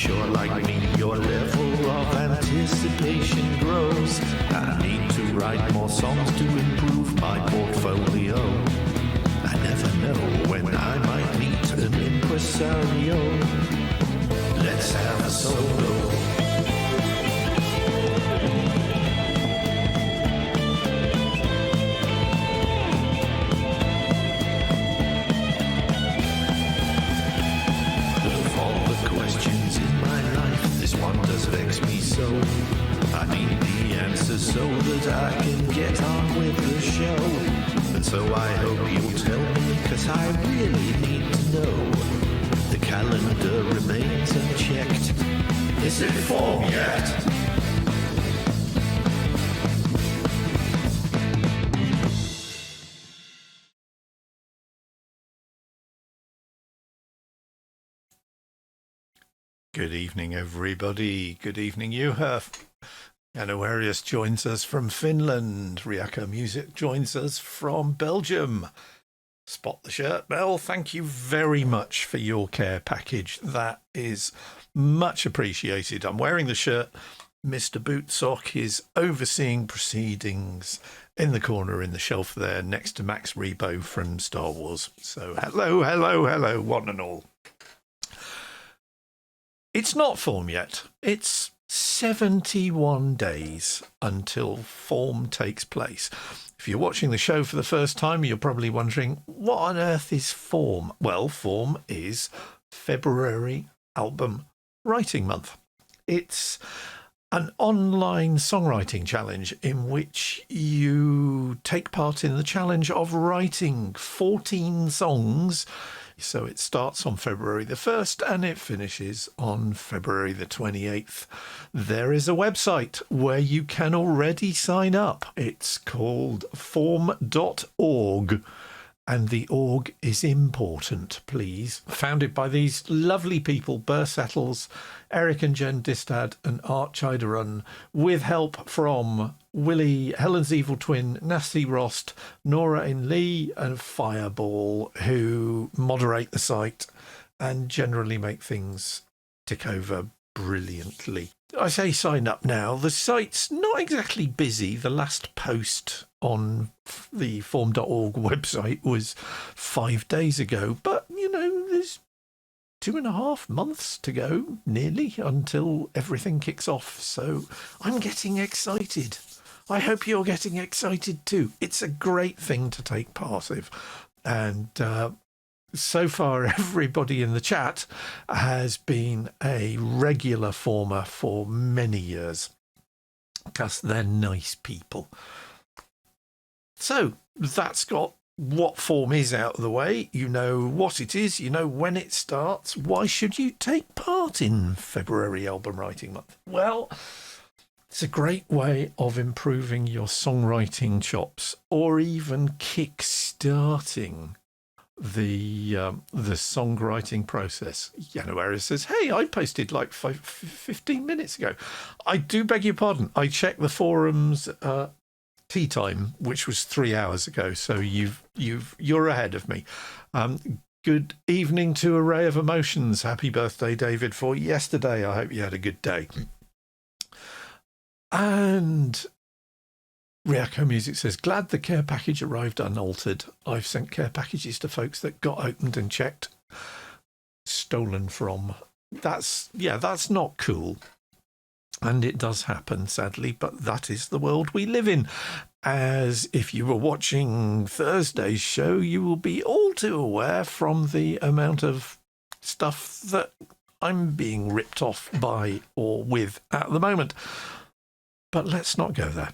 sure, like me, your level of anticipation grows. I need to write more songs to improve my portfolio. I never know when I might meet an impresario. Let's have a solo. Vex me so. I need the answers so that I can get on with the show. And so I hope you'll tell me, cause I really need to know. The calendar remains unchecked. Is it FAWM yet? Good evening, everybody. Good evening, Juha. Januarius joins us from Finland. Riaka Music joins us from Belgium. Spot the shirt, Bell. Thank you very much for your care package. That is much appreciated. I'm wearing the shirt. Mr. Bootsock is overseeing proceedings in the corner in the shelf there next to Max Rebo from Star Wars. So hello, one and all. It's not FAWM yet. It's 71 days until FAWM takes place. If you're watching the show for the first time, you're probably wondering, what on earth is FAWM? Well, FAWM is February Album Writing Month. It's an online songwriting challenge in which you take part in the challenge of writing 14 songs. So it starts on February the 1st and it finishes on February the 28th. There is a website where you can already sign up. It's called FAWM.org. And the org is important, please. Founded by these lovely people, Burr Settles, Eric and Jen Distad and Art Chiderun, with help from Willie, Helen's Evil Twin, Nasty Rost, Nora in Lee and Fireball, who moderate the site and generally make things tick over brilliantly. I say sign up now. The site's not exactly busy. The last post on the FAWM.org website was 5 days ago. But, you know, there's 2.5 months to go, nearly, until everything kicks off. So I'm getting excited. I hope you're getting excited too. It's a great thing to take part in. And so far, everybody in the chat has been a regular FAWMer for many years because they're nice people. So that's got what FAWM is out of the way. You know what it is. You know when it starts. Why should you take part in February Album Writing Month? Well, it's a great way of improving your songwriting chops or even kick-starting the songwriting process. January says, hey, I posted like 15 minutes ago. I do beg your pardon. I checked the forums tea time, which was 3 hours ago. So you're ahead of me. Good evening to Array of Emotions. Happy birthday, David, for yesterday. I hope you had a good day. And Riako Music says, glad the care package arrived unaltered. I've sent care packages to folks that got opened and checked. Stolen from. That's not cool. And it does happen, sadly, but that is the world we live in. As if you were watching Thursday's show, you will be all too aware from the amount of stuff that I'm being ripped off by or with at the moment. But let's not go there.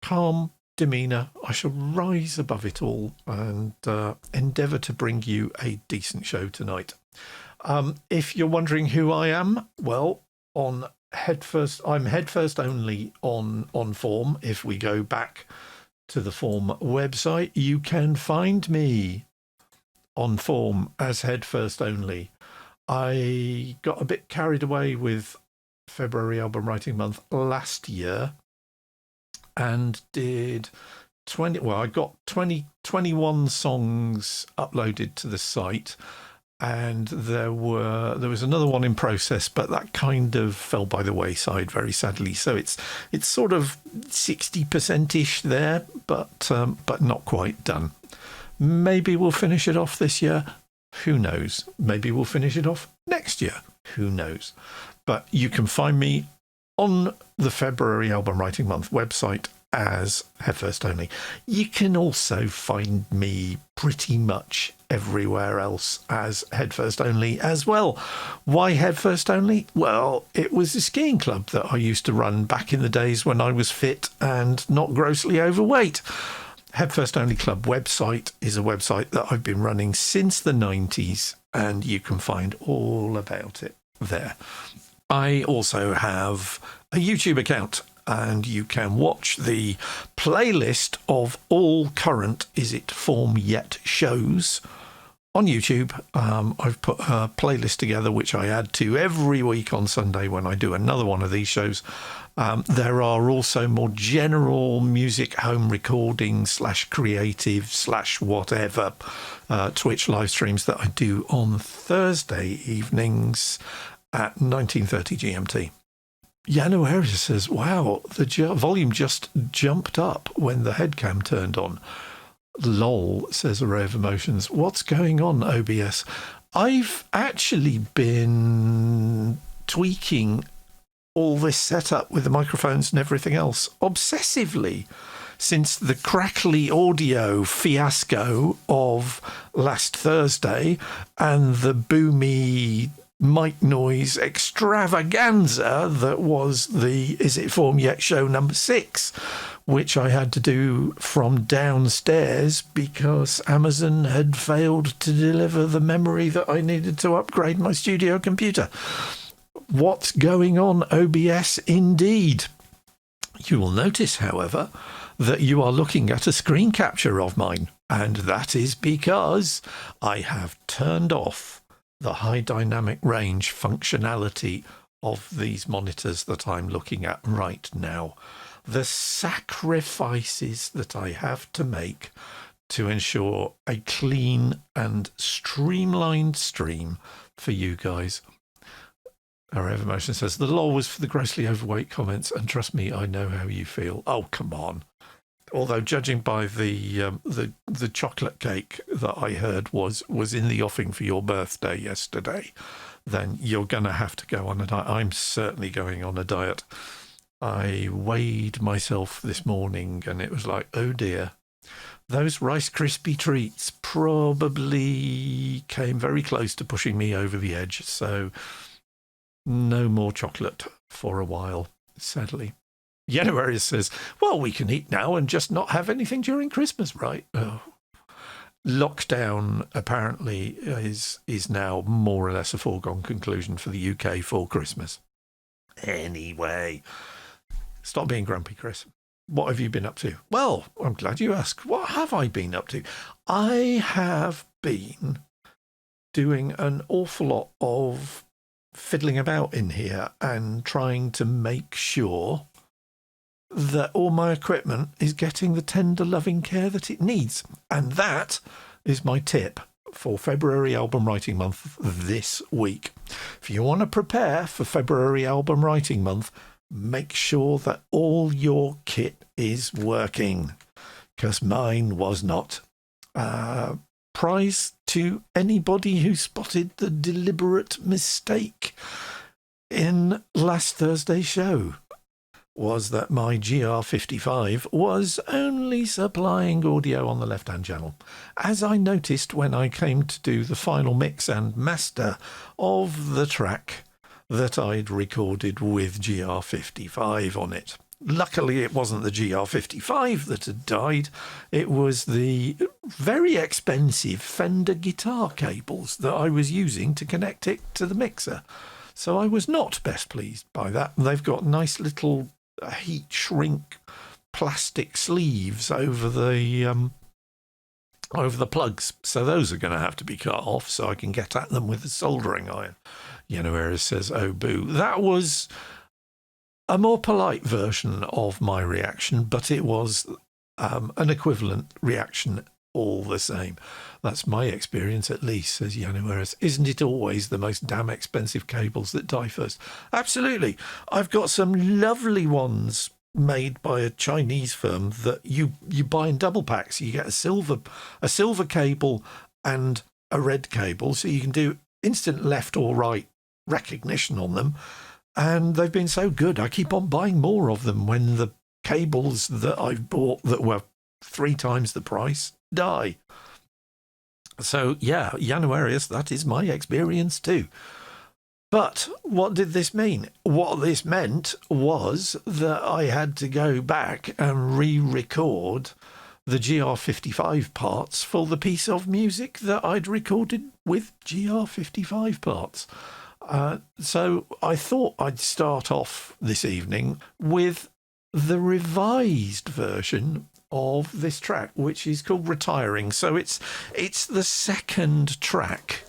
Calm demeanour. I shall rise above it all and endeavour to bring you a decent show tonight. If you're wondering who I am, well, I'm headfirst only on FAWM. If we go back to the FAWM website, you can find me on FAWM as headfirst only. I got a bit carried away with February Album Writing Month last year and did 21 songs uploaded to the site and there was another one in process, but that kind of fell by the wayside very sadly. So it's sort of 60%ish there, but not quite done. Maybe we'll finish it off this year. Who knows? Maybe we'll finish it off next year. Who knows? But you can find me on the February Album Writing Month website as Head First Only. You can also find me pretty much everywhere else as Head First Only as well. Why Head First Only? Well, it was a skiing club that I used to run back in the days when I was fit and not grossly overweight. Head First Only Club website is a website that I've been running since the 90s, and you can find all about it there. I also have a YouTube account, and you can watch the playlist of all current It FAWM Yet shows on YouTube. I've put a playlist together which I add to every week on Sunday when I do another one of these shows. There are also more general music home recording / creative / whatever Twitch live streams that I do on Thursday evenings at 19:30 GMT. January says, wow, the volume just jumped up when the headcam turned on. Lol, says Array of Emotions. What's going on, OBS? I've actually been tweaking all this setup with the microphones and everything else obsessively since the crackly audio fiasco of last Thursday and the boomy mic noise extravaganza that was the Is It FAWM Yet show number 6, which I had to do from downstairs because Amazon had failed to deliver the memory that I needed to upgrade my studio computer. What's going on, OBS, indeed? You will notice, however, that you are looking at a screen capture of mine, and that is because I have turned off the high dynamic range functionality of these monitors that I'm looking at right now. The sacrifices that I have to make to ensure a clean and streamlined stream for you guys. Our Emotion says, the lol was for the grossly overweight comments, and trust me, I know how you feel. Oh, come on. Although judging by the chocolate cake that I heard was in the offing for your birthday yesterday, then you're going to have to go on a diet. I'm certainly going on a diet. I weighed myself this morning and it was like, oh dear, those Rice Krispie treats probably came very close to pushing me over the edge. So no more chocolate for a while, sadly. January says, well, we can eat now and just not have anything during Christmas, right? Oh. Lockdown apparently is now more or less a foregone conclusion for the UK for Christmas. Anyway, stop being grumpy, Chris. What have you been up to? Well, I'm glad you asked. What have I been up to? I have been doing an awful lot of fiddling about in here and trying to make sure that all my equipment is getting the tender, loving care that it needs. And that is my tip for February Album Writing Month this week. If you want to prepare for February Album Writing Month, make sure that all your kit is working, because mine was not. Prize to anybody who spotted the deliberate mistake in last Thursday's show was that my GR55 was only supplying audio on the left-hand channel, as I noticed when I came to do the final mix and master of the track that I'd recorded with GR55 on it. Luckily, it wasn't the GR55 that had died. It was the very expensive Fender guitar cables that I was using to connect it to the mixer. So I was not best pleased by that. They've got nice little heat shrink plastic sleeves over the plugs, so those are going to have to be cut off so I can get at them with a soldering iron. Yenoera says, oh boo. That was a more polite version of my reaction, but it was an equivalent reaction all the same. That's my experience, at least, says Januaris. Isn't it always the most damn expensive cables that die first? Absolutely. I've got some lovely ones made by a Chinese firm that you buy in double packs. You get a silver cable and a red cable, so you can do instant left or right recognition on them. And they've been so good, I keep on buying more of them when the cables that I've bought that were 3 times the price die. So, yeah, Januarius, that is my experience too. But what did this mean? What this meant was that I had to go back and re-record the GR55 parts for the piece of music that I'd recorded with GR55 parts. So I thought I'd start off this evening with the revised version of this track, which is called Retiring. So it's the second track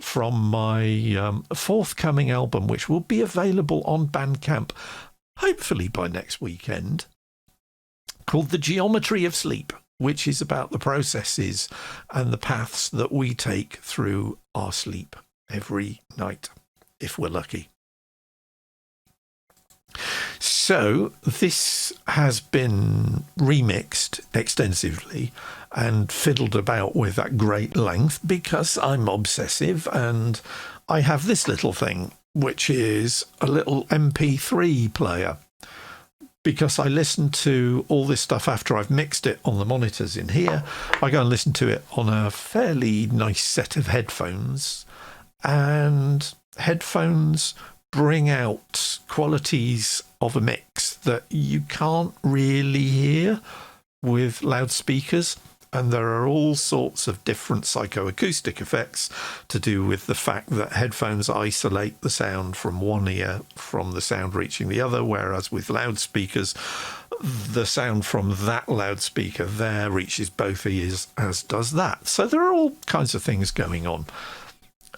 from my forthcoming album, which will be available on Bandcamp, hopefully by next weekend, called The Geometry of Sleep, which is about the processes and the paths that we take through our sleep every night, if we're lucky. So this has been remixed extensively and fiddled about with at great length because I'm obsessive, and I have this little thing, which is a little MP3 player, because I listen to all this stuff after I've mixed it on the monitors in here. I go and listen to it on a fairly nice set of headphones, and headphones bring out qualities of a mix that you can't really hear with loudspeakers. And there are all sorts of different psychoacoustic effects to do with the fact that headphones isolate the sound from one ear from the sound reaching the other, whereas with loudspeakers, the sound from that loudspeaker there reaches both ears, as does that. So there are all kinds of things going on.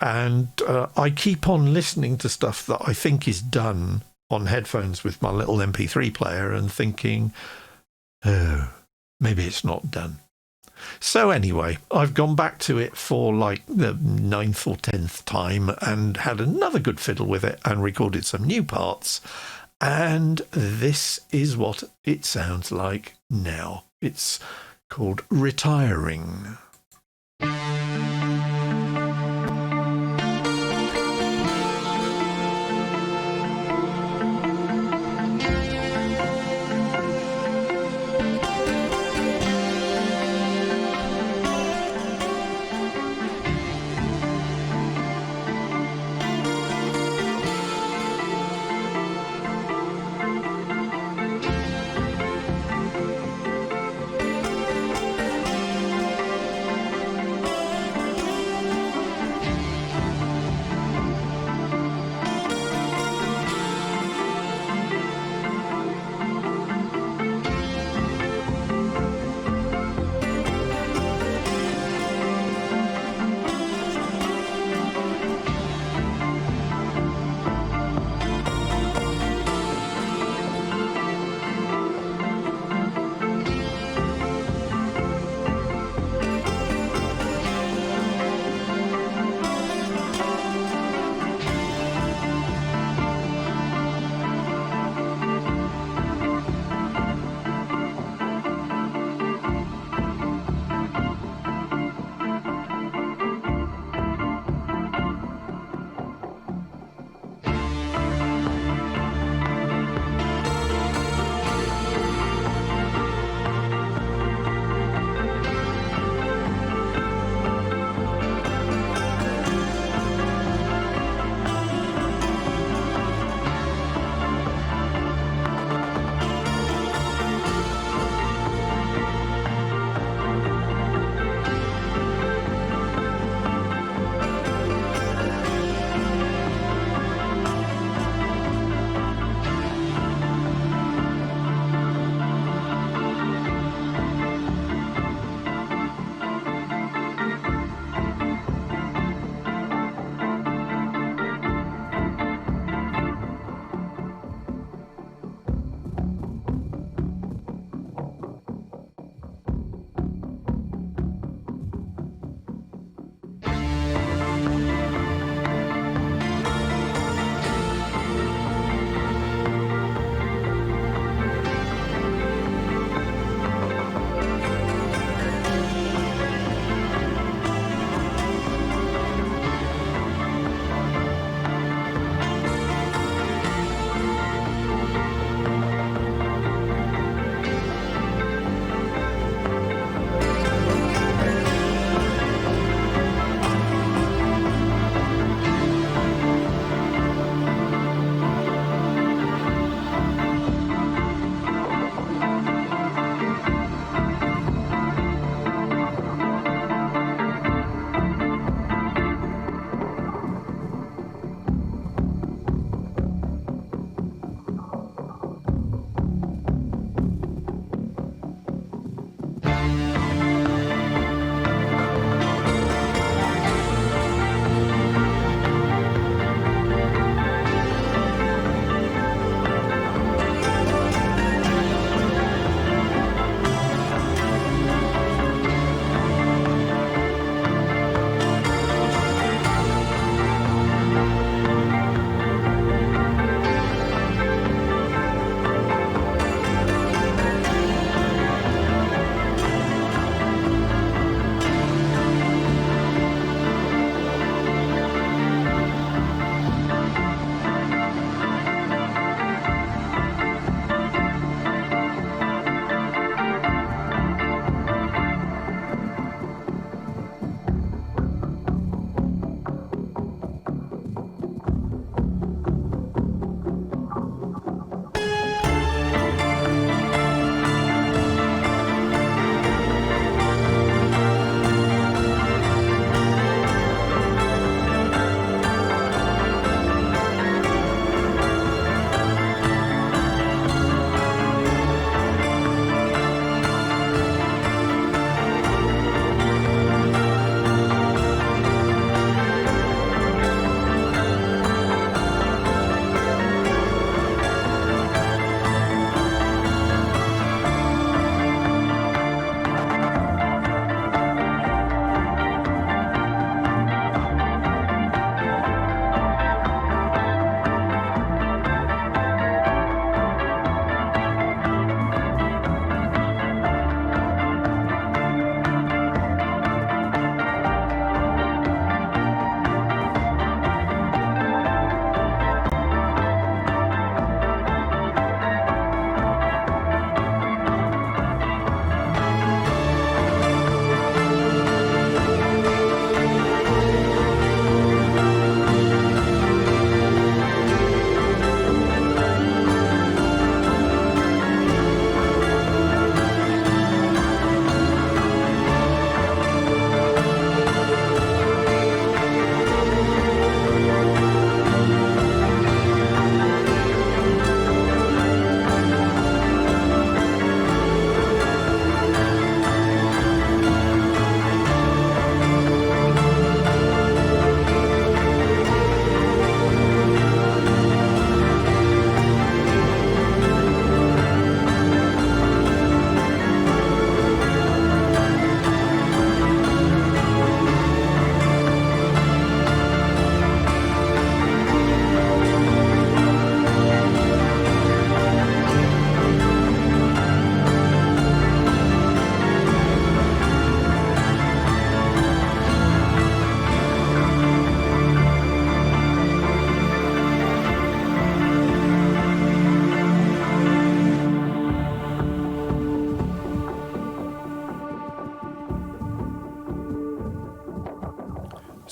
And I keep on listening to stuff that I think is done on headphones with my little MP3 player and thinking, oh, maybe it's not done. So anyway, I've gone back to it for like the 9th or 10th time and had another good fiddle with it and recorded some new parts. And this is what it sounds like now. It's called Retiring.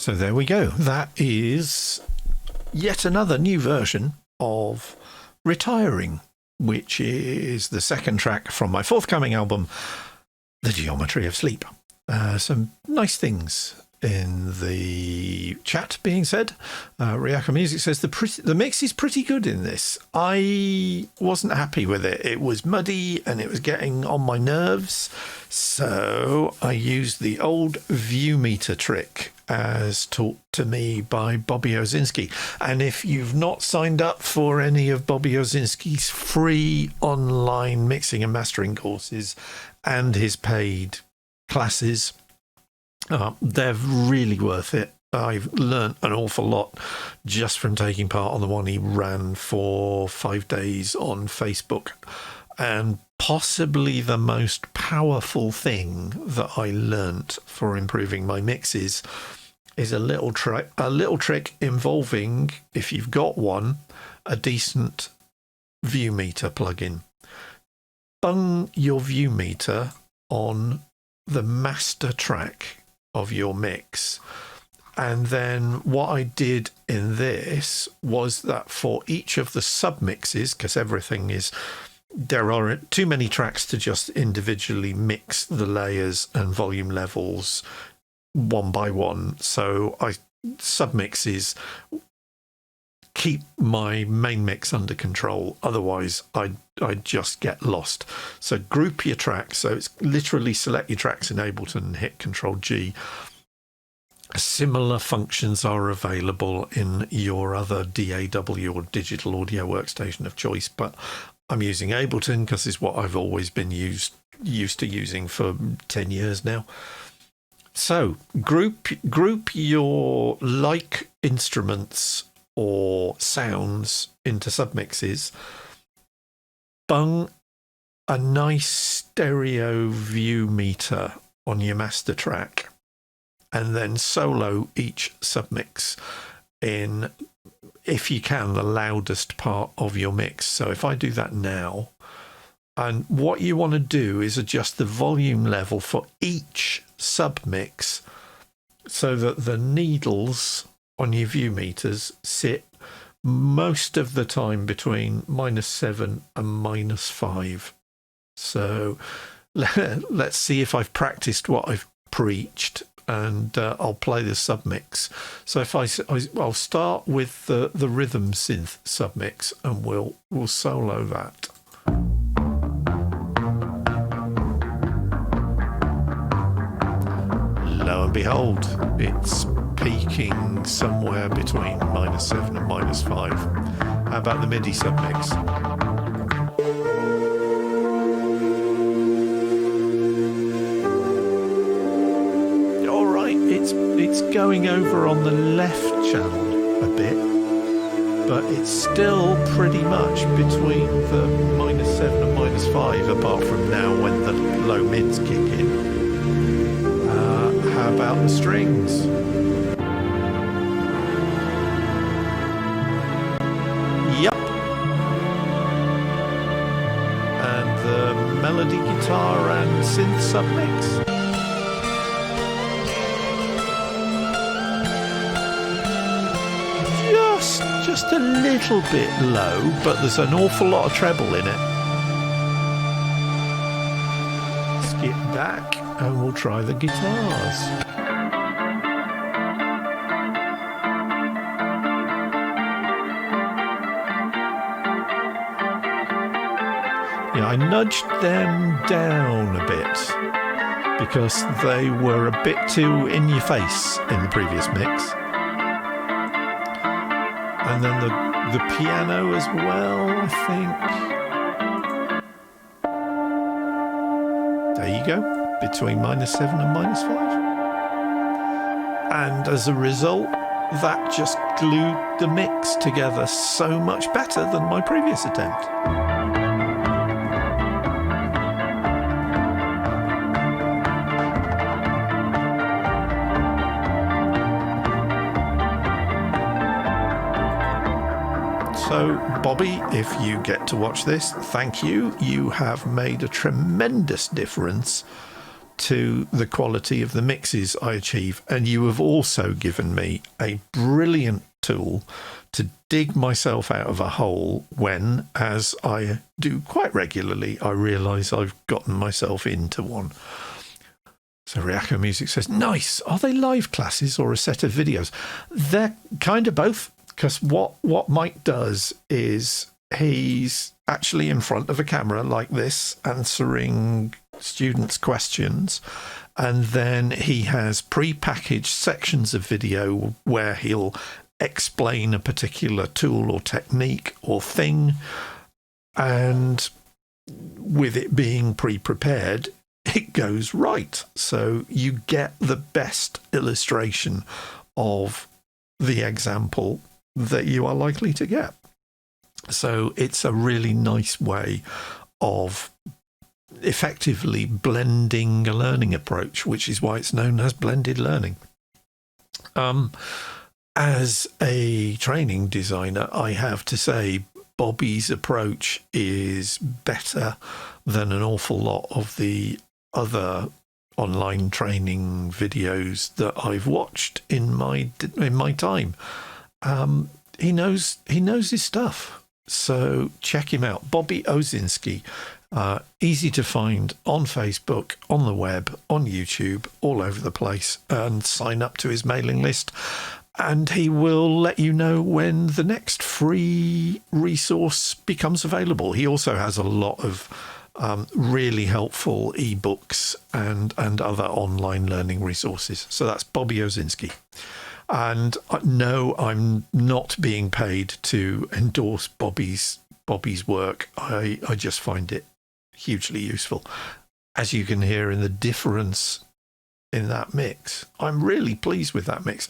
So there we go. That is yet another new version of Retiring, which is the second track from my forthcoming album, The Geometry of Sleep. Some nice things in the chat being said. Ryaka Music says the mix is pretty good in this. I wasn't happy with it. It was muddy and it was getting on my nerves. So I used the old view meter trick as taught to me by Bobby Osinski. And if you've not signed up for any of Bobby Osinski's free online mixing and mastering courses and his paid classes, they're really worth it. I've learned an awful lot just from taking part on the one he ran for 5 days on Facebook. And possibly the most powerful thing that I learnt for improving my mixes is a little trick involving, if you've got one, a decent view meter plugin. Bung your view meter on the master track of your mix, and then what I did in this was that for each of the submixes, because there are too many tracks to just individually mix the layers and volume levels one by one, so submixes keep my main mix under control, otherwise I'd just get lost. So group your tracks, so it's literally select your tracks in Ableton and hit Control G. Similar functions are available in your other DAW or digital audio workstation of choice, but I'm using Ableton because it's what I've always been used to using for 10 years now. So group your like instruments or sounds into submixes, bung a nice stereo view meter on your master track, and then solo each submix in, if you can, the loudest part of your mix. So if I do that now, and what you want to do is adjust the volume level for each submix so that the needles on your view meters sit most of the time between -7 and -5. So let's see if I've practiced what I've preached, and I'll play the submix. So if I'll start with the rhythm synth submix, and we'll solo that. Lo and behold, it's peaking somewhere between -7 and -5. How about the MIDI submix? All right, it's going over on the left channel a bit, but it's still pretty much between the -7 and -5, apart from now when the low mids kick in. How about the strings? Yep. And the melody guitar and synth submix. Just a little bit low, but there's an awful lot of treble in it. Skip back and we'll try the guitars. Yeah, I nudged them down a bit because they were a bit too in your face in the previous mix. And then the piano as well, I think. There you go, between -7 and -5. And as a result, that just glued the mix together so much better than my previous attempt. So, Bobby, if you get to watch this, thank you. You have made a tremendous difference to the quality of the mixes I achieve. And you have also given me a brilliant tool to dig myself out of a hole when, as I do quite regularly, I realise I've gotten myself into one. So Ryako Music says, nice. Are they live classes or a set of videos? They're kind of both, because what Mike does is he's actually in front of a camera like this, answering students' questions, and then he has pre-packaged sections of video where he'll explain a particular tool or technique or thing, and with it being pre-prepared, it goes right. So you get the best illustration of the example that you are likely to get. So it's a really nice way of effectively blending a learning approach, which is why it's known as blended learning. As a training designer, I have to say Bobby's approach is better than an awful lot of the other online training videos that I've watched in my time. He knows his stuff. So check him out. Bobby Ozinski. Easy to find on Facebook, on the web, on YouTube, all over the place, and sign up to his mailing list. And he will let you know when the next free resource becomes available. He also has a lot of really helpful ebooks and other online learning resources. So that's Bobby Ozinski. And no, I'm not being paid to endorse Bobby's work. I just find it hugely useful. As you can hear in the difference in that mix, I'm really pleased with that mix.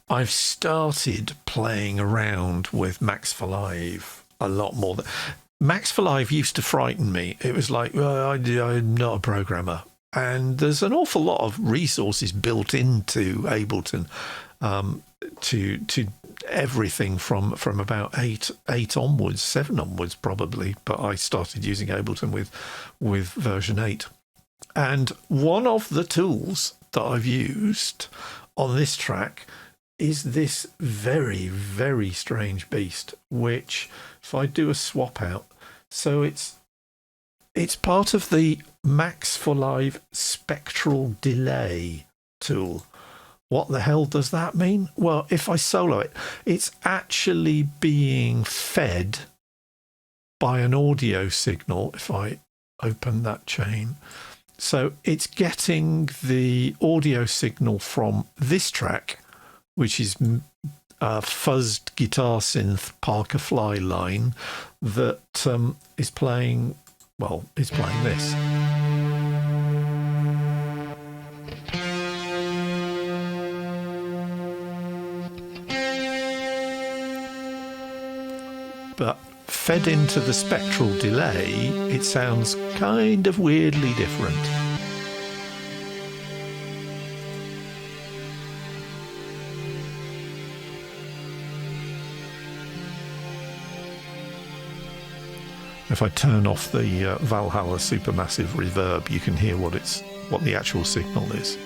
I've started playing around with Max for Live a lot more. Max for Live used to frighten me. It was like, well, I'm not a programmer. And there's an awful lot of resources built into Ableton to everything from about 8 onwards, 7 onwards probably. But I started using Ableton with version 8. And one of the tools that I've used on this track is this very, very strange beast, which if I do a swap out, so it's part of the Max for Live spectral delay tool. What the hell does that mean? Well, if I solo it, it's actually being fed by an audio signal. If I open that chain, so it's getting the audio signal from this track, which is a fuzzed guitar synth Parker Fly line that is playing, well, it's playing this. But fed into the spectral delay, it sounds kind of weirdly different. If I turn off the Valhalla supermassive reverb, you can hear what the actual signal is.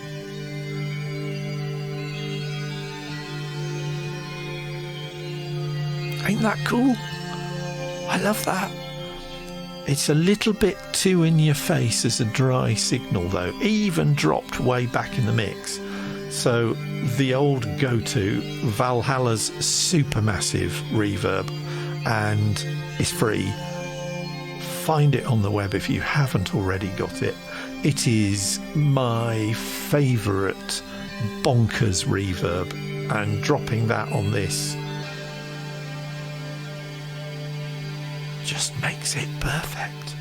Ain't that cool? I love that. It's a little bit too in your face as a dry signal though, even dropped way back in the mix. So the old go-to, Valhalla's supermassive reverb, and it's free. Find it on the web if you haven't already got it. It is my favourite bonkers reverb, and dropping that on this just makes it perfect.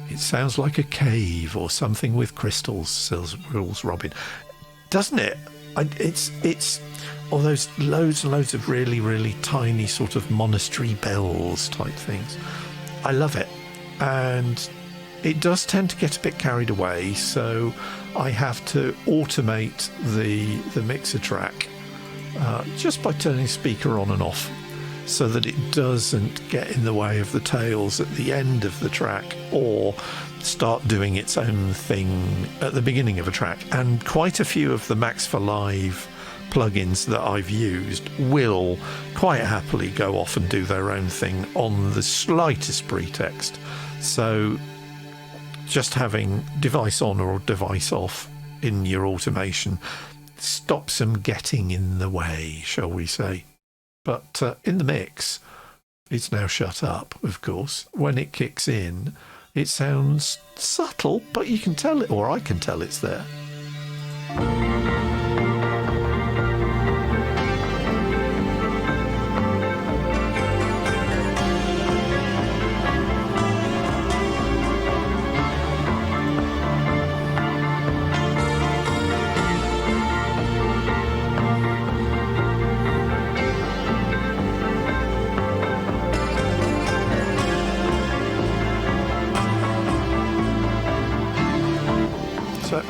It sounds like a cave or something with crystals, says Rules Robin. Doesn't it? It's all those loads and loads of really, really tiny sort of monastery bells type things. I love it. And it does tend to get a bit carried away, so I have to automate the mixer track just by turning speaker on and off. so that it doesn't get in the way of the tails at the end of the track or start doing its own thing at the beginning of a track. And quite a few of the Max for Live plugins that I've used will quite happily go off and do their own thing on the slightest pretext. So just having device on or device off in your automation stops them getting in the way, shall we say. But in the mix, it's now shut up, of course. When it kicks in, it sounds subtle, but you can tell it, or I can tell it's there.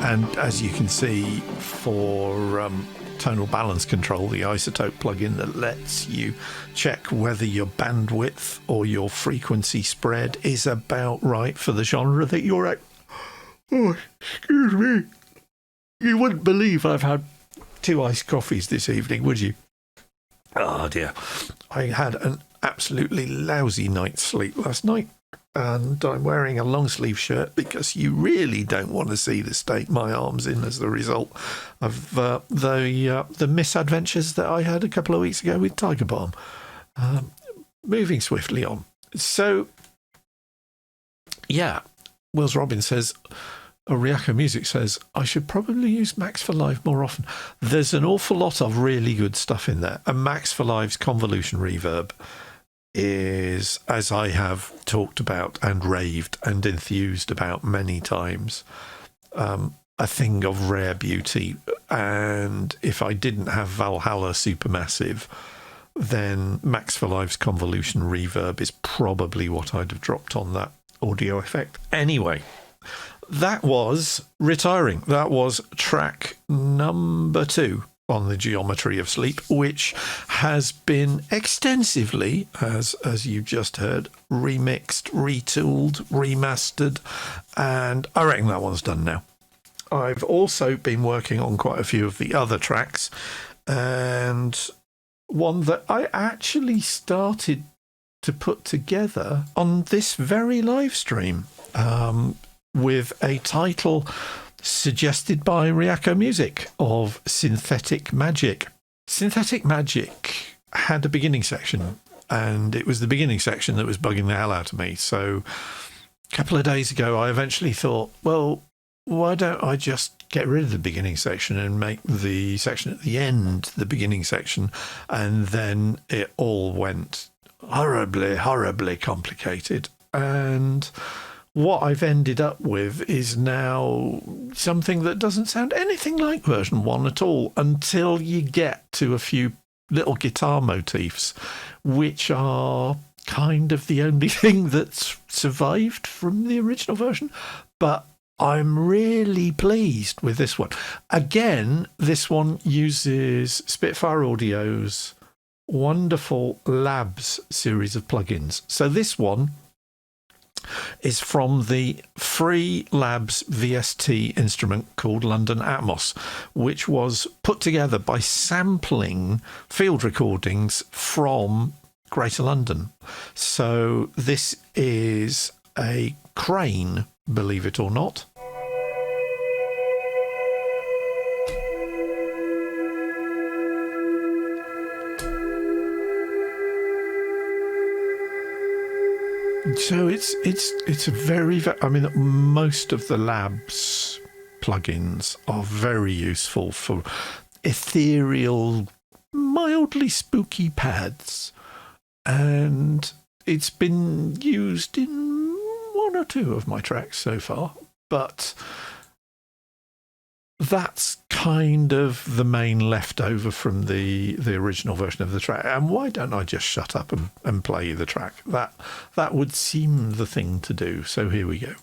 And as you can see, for tonal balance control, the isotope plugin that lets you check whether your bandwidth or your frequency spread is about right for the genre that you're at. Oh, excuse me. You wouldn't believe I've had 2 iced coffees this evening, would you? Oh dear. I had an absolutely lousy night's sleep last night. And I'm wearing a long sleeve shirt because you really don't want to see the state my arm's in as the result of the misadventures that I had a couple of weeks ago with Tiger Balm. Moving swiftly on. So, yeah, Wills Robbins says, Ryako Music says, I should probably use Max for Live more often. There's an awful lot of really good stuff in there. And Max for Live's convolution reverb is, as I have talked about and raved and enthused about many times, a thing of rare beauty. And if I didn't have Valhalla Supermassive, then Max for Live's convolution reverb is probably what I'd have dropped on that audio effect. Anyway, that was Retiring. That was track number 2 on the Geometry of Sleep, which has been extensively, as you just heard, remixed, retooled, remastered, and I reckon that one's done now. I've also been working on quite a few of the other tracks, and one that I actually started to put together on this very live stream, with a title suggested by Ryako Music of Synthetic Magic. Synthetic Magic had a beginning section, and it was the beginning section that was bugging the hell out of me. So a couple of days ago, I eventually thought, well, why don't I just get rid of the beginning section and make the section at the end the beginning section? And then it all went horribly, horribly complicated. And what I've ended up with is now something that doesn't sound anything like version 1 at all until you get to a few little guitar motifs, which are kind of the only thing that's survived from the original version. But I'm really pleased with this one. Again, this one uses Spitfire Audio's wonderful Labs series of plugins. So this one is from the free Labs VST instrument called London Atmos, which was put together by sampling field recordings from Greater London. So this is a crane, believe it or not. So it's a very, I mean, most of the Labs plugins are very useful for ethereal, mildly spooky pads, and it's been used in 1 or 2 of my tracks so far, but that's kind of the main leftover from the original version of the track. And why don't I just shut up and play the track? That would seem the thing to do. So here we go.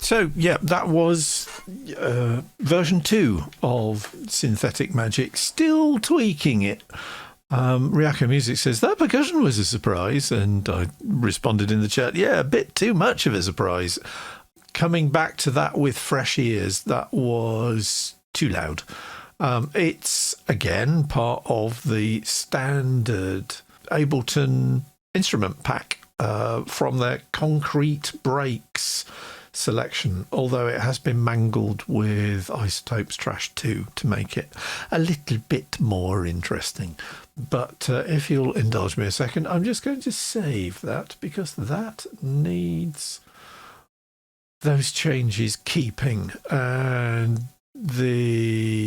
So, yeah, that was version 2 of Synthetic Magic, still tweaking it. Ryako Music says, that percussion was a surprise, and I responded in the chat, yeah, a bit too much of a surprise. Coming back to that with fresh ears, that was too loud. It's, again, part of the standard Ableton instrument pack from their Concrete Breaks selection, although it has been mangled with Isotope's Trash 2 to make it a little bit more interesting. But if you'll indulge me a second, I'm just going to save that because that needs those changes keeping, and the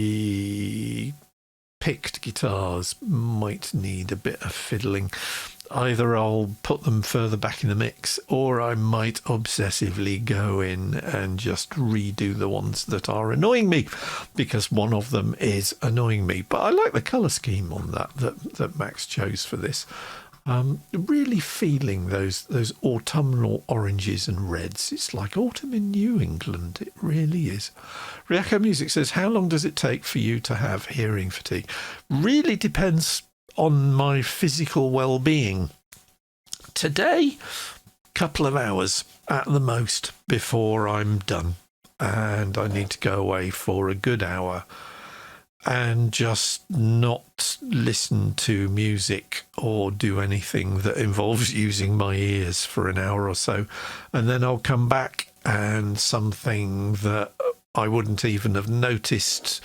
picked guitars might need a bit of fiddling. Either I'll put them further back in the mix, or I might obsessively go in and just redo the ones that are annoying me, because one of them is annoying me. But I like the colour scheme on that Max chose for this. Really feeling those autumnal oranges and reds. It's like autumn in New England. It really is. Ryako Music says, how long does it take for you to have hearing fatigue? Really depends on my physical well-being. Today, couple of hours at the most before I'm done, and I need to go away for a good hour and just not listen to music or do anything that involves using my ears for an hour or so, and then I'll come back and something that I wouldn't even have noticed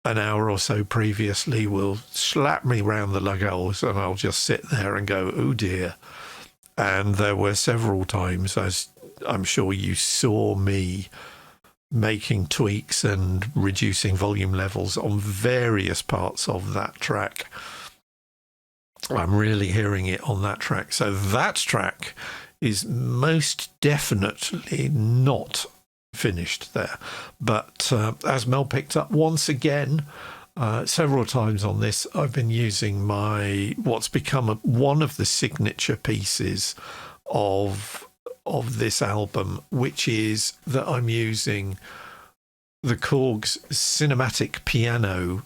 an hour or so previously will slap me round the lug holes, and I'll just sit there and go, oh dear. And there were several times, as I'm sure you saw me making tweaks and reducing volume levels on various parts of that track. I'm really hearing it on that track. So that track is most definitely not finished there, but as Mel picked up once again several times on this, I've been using what's become one of the signature pieces of this album, which is that I'm using the Korg's cinematic piano,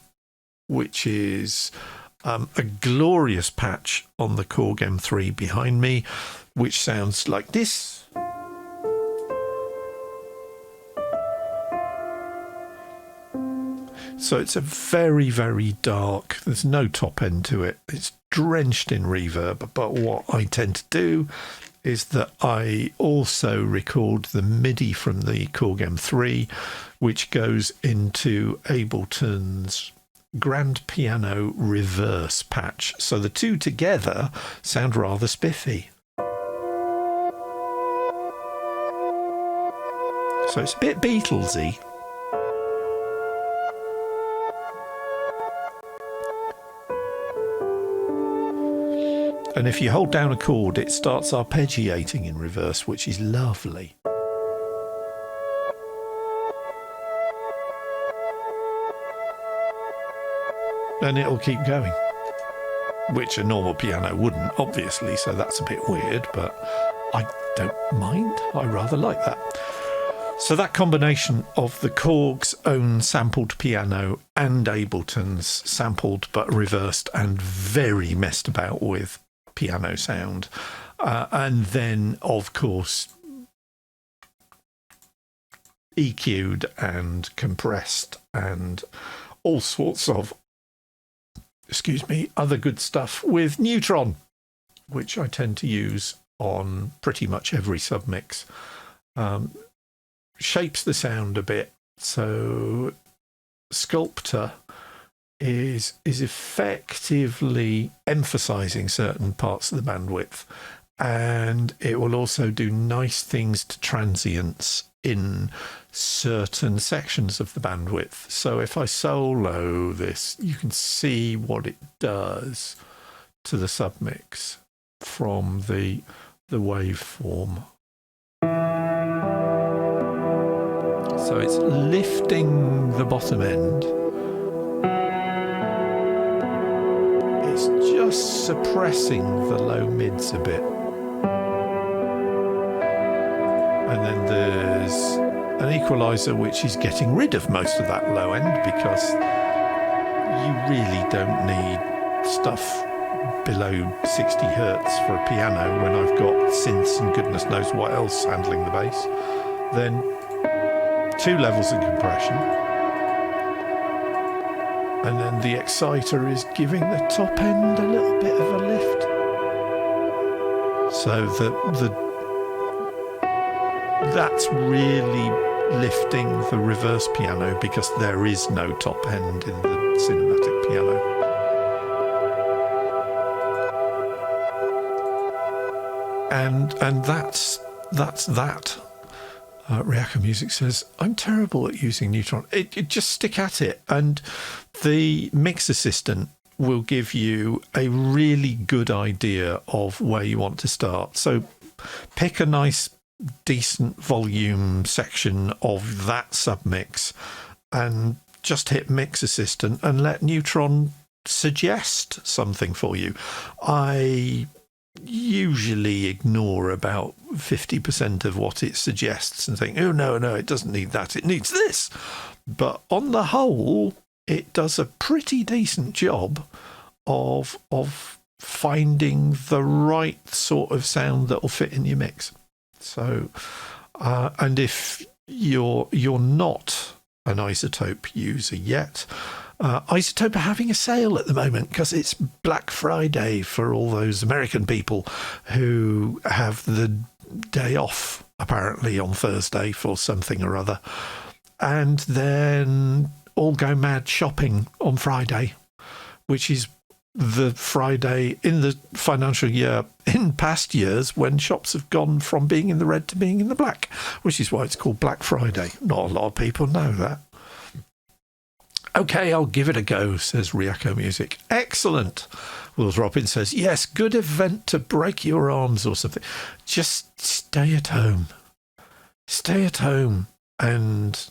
which is a glorious patch on the Korg M3 behind me, which sounds like this. So it's a very, very dark, there's no top end to it. It's drenched in reverb. But what I tend to do is that I also record the MIDI from the Korg M3, which goes into Ableton's grand piano reverse patch. So the two together sound rather spiffy. So it's a bit Beatlesy. And if you hold down a chord, it starts arpeggiating in reverse, which is lovely. And it'll keep going, which a normal piano wouldn't, obviously, so that's a bit weird, but I don't mind. I rather like that. So that combination of the Korg's own sampled piano and Ableton's sampled but reversed and very messed about with piano sound, and then of course EQ'd and compressed and all sorts of other good stuff with Neutron, which I tend to use on pretty much every submix. Shapes the sound a bit. So Sculptor is effectively emphasizing certain parts of the bandwidth, and it will also do nice things to transients in certain sections of the bandwidth. So if I solo this, you can see what it does to the submix from the waveform. So it's lifting the bottom end. It's just suppressing the low mids a bit. And then there's an equalizer which is getting rid of most of that low end, because you really don't need stuff below 60 hertz for a piano when I've got synths and goodness knows what else handling the bass. Then 2 levels of compression, and then the exciter is giving the top end a little bit of a lift, so that's really lifting the reverse piano, because there is no top end in the cinematic piano. And that's that. Ryako Music says, I'm terrible at using Neutron. It just stick at it, and the Mix Assistant will give you a really good idea of where you want to start. So pick a nice, decent volume section of that submix and just hit Mix Assistant and let Neutron suggest something for you. I usually ignore about 50% of what it suggests and think, oh no, it doesn't need that, it needs this. But on the whole, it does a pretty decent job of finding the right sort of sound that will fit in your mix. So and if you're not an Isotope user yet, Isotope are having a sale at the moment because it's Black Friday for all those American people who have the day off, apparently, on Thursday for something or other, and then all go mad shopping on Friday, which is the Friday in the financial year in past years when shops have gone from being in the red to being in the black, which is why it's called Black Friday. Not a lot of people know that. Okay, I'll give it a go, says Ryako Music. Excellent. Wills Robin says, yes, good event to break your arms or something. Just stay at home. Stay at home and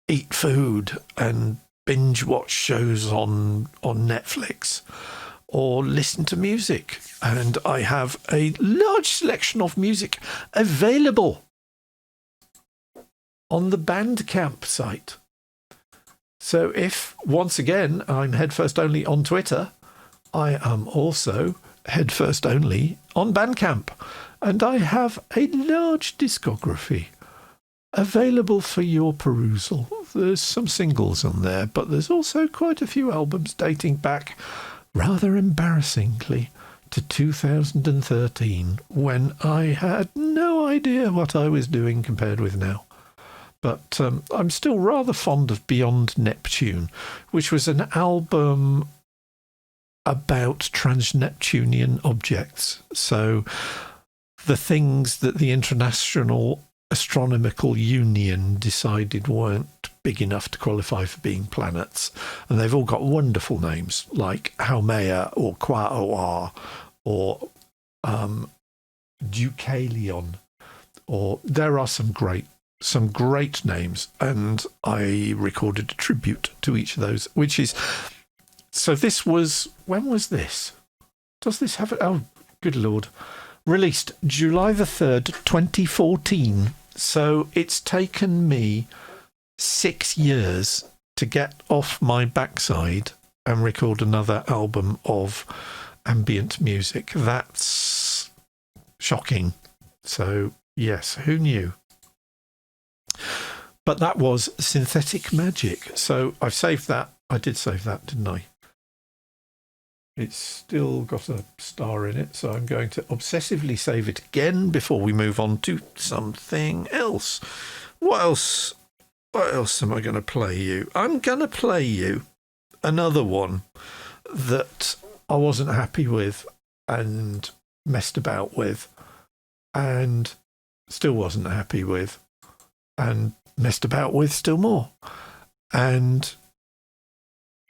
eat food and binge watch shows on Netflix or listen to music. And I have a large selection of music available on the Bandcamp site. So if, once again, I'm Headfirst Only on Twitter, I am also Headfirst Only on Bandcamp. And I have a large discography available for your perusal. There's some singles on there, but there's also quite a few albums dating back, rather embarrassingly, to 2013, when I had no idea what I was doing compared with now. But I'm still rather fond of Beyond Neptune, which was an album about trans-Neptunian objects. So the things that the International Astronomical Union decided weren't big enough to qualify for being planets. And they've all got wonderful names like Haumea or Quaoar or Deucalion. Or there are some great names, and I recorded a tribute to each of those, which is, so this was, when was this? Does this have it? Oh, good Lord. Released July the 3rd, 2014. So it's taken me 6 years to get off my backside and record another album of ambient music. That's shocking. So yes, who knew? But that was Synthetic Magic. So I've saved that. I did save that, didn't I? It's still got a star in it, so I'm going to obsessively save it again before we move on to something else. What else am I going to play you? I'm going to play you another one that I wasn't happy with and messed about with and still wasn't happy with and messed about with still more and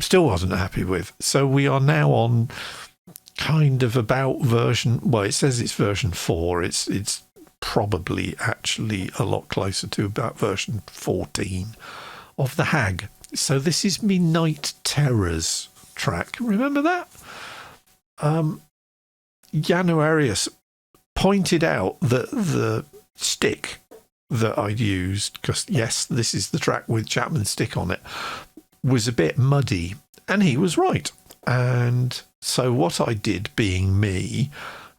still wasn't happy with. So we are now on kind of about version, well, it says it's version 4. It's probably actually a lot closer to about version 14 of the Hag. So this is me Night Terrors track. Remember that? Janu Arias pointed out that the stick that I'd used, because yes, this is the track with Chapman's stick on it, was a bit muddy, and he was right. And so what I did, being me,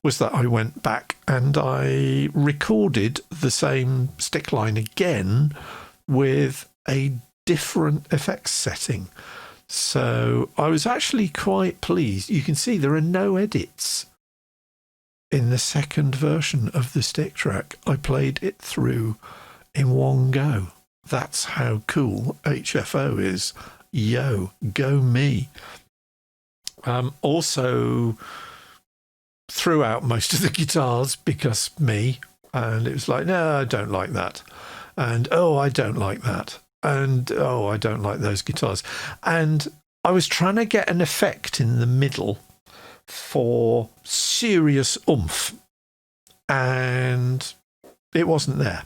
was that I went back and I recorded the same stick line again with a different effects setting. So I was actually quite pleased. You can see there are no edits in the second version of the stick track. I played it through in one go. That's how cool HFO is. Yo, go me. Also threw out most of the guitars because me, and it was like, no, I don't like that, and oh, I don't like that, and oh, I don't like those guitars. And I was trying to get an effect in the middle for serious oomph, and it wasn't there.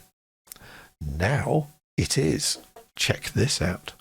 Now it is. Check this out.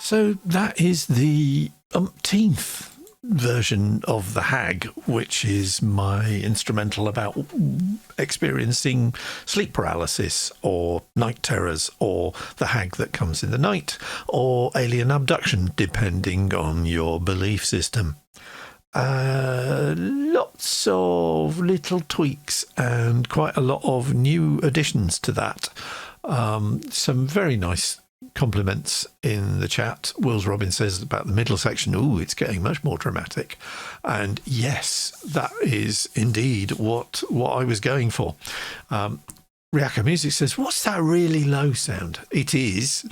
So that is the umpteenth version of the Hag, which is my instrumental about experiencing sleep paralysis or night terrors or the hag that comes in the night or alien abduction, depending on your belief system. Lots of little tweaks and quite a lot of new additions to that. Some very nice compliments in the chat. Wills Robin says about the middle section, ooh, it's getting much more dramatic. And yes, that is indeed what I was going for. Riaka Music says, what's that really low sound? It is,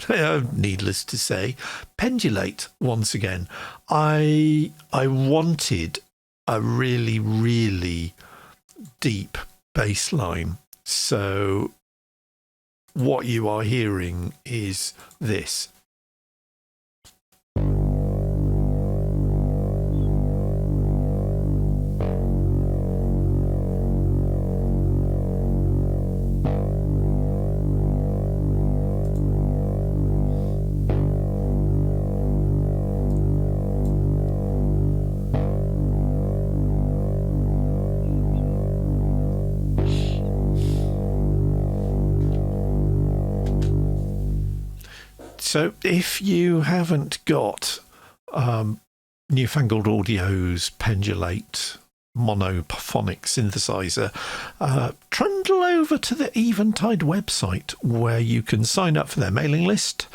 needless to say, pendulate once again. I wanted a really, really deep bass line. So what you are hearing is this. So if you haven't got Newfangled Audio's Pendulate monophonic synthesizer, trundle over to the Eventide website where you can sign up for their mailing list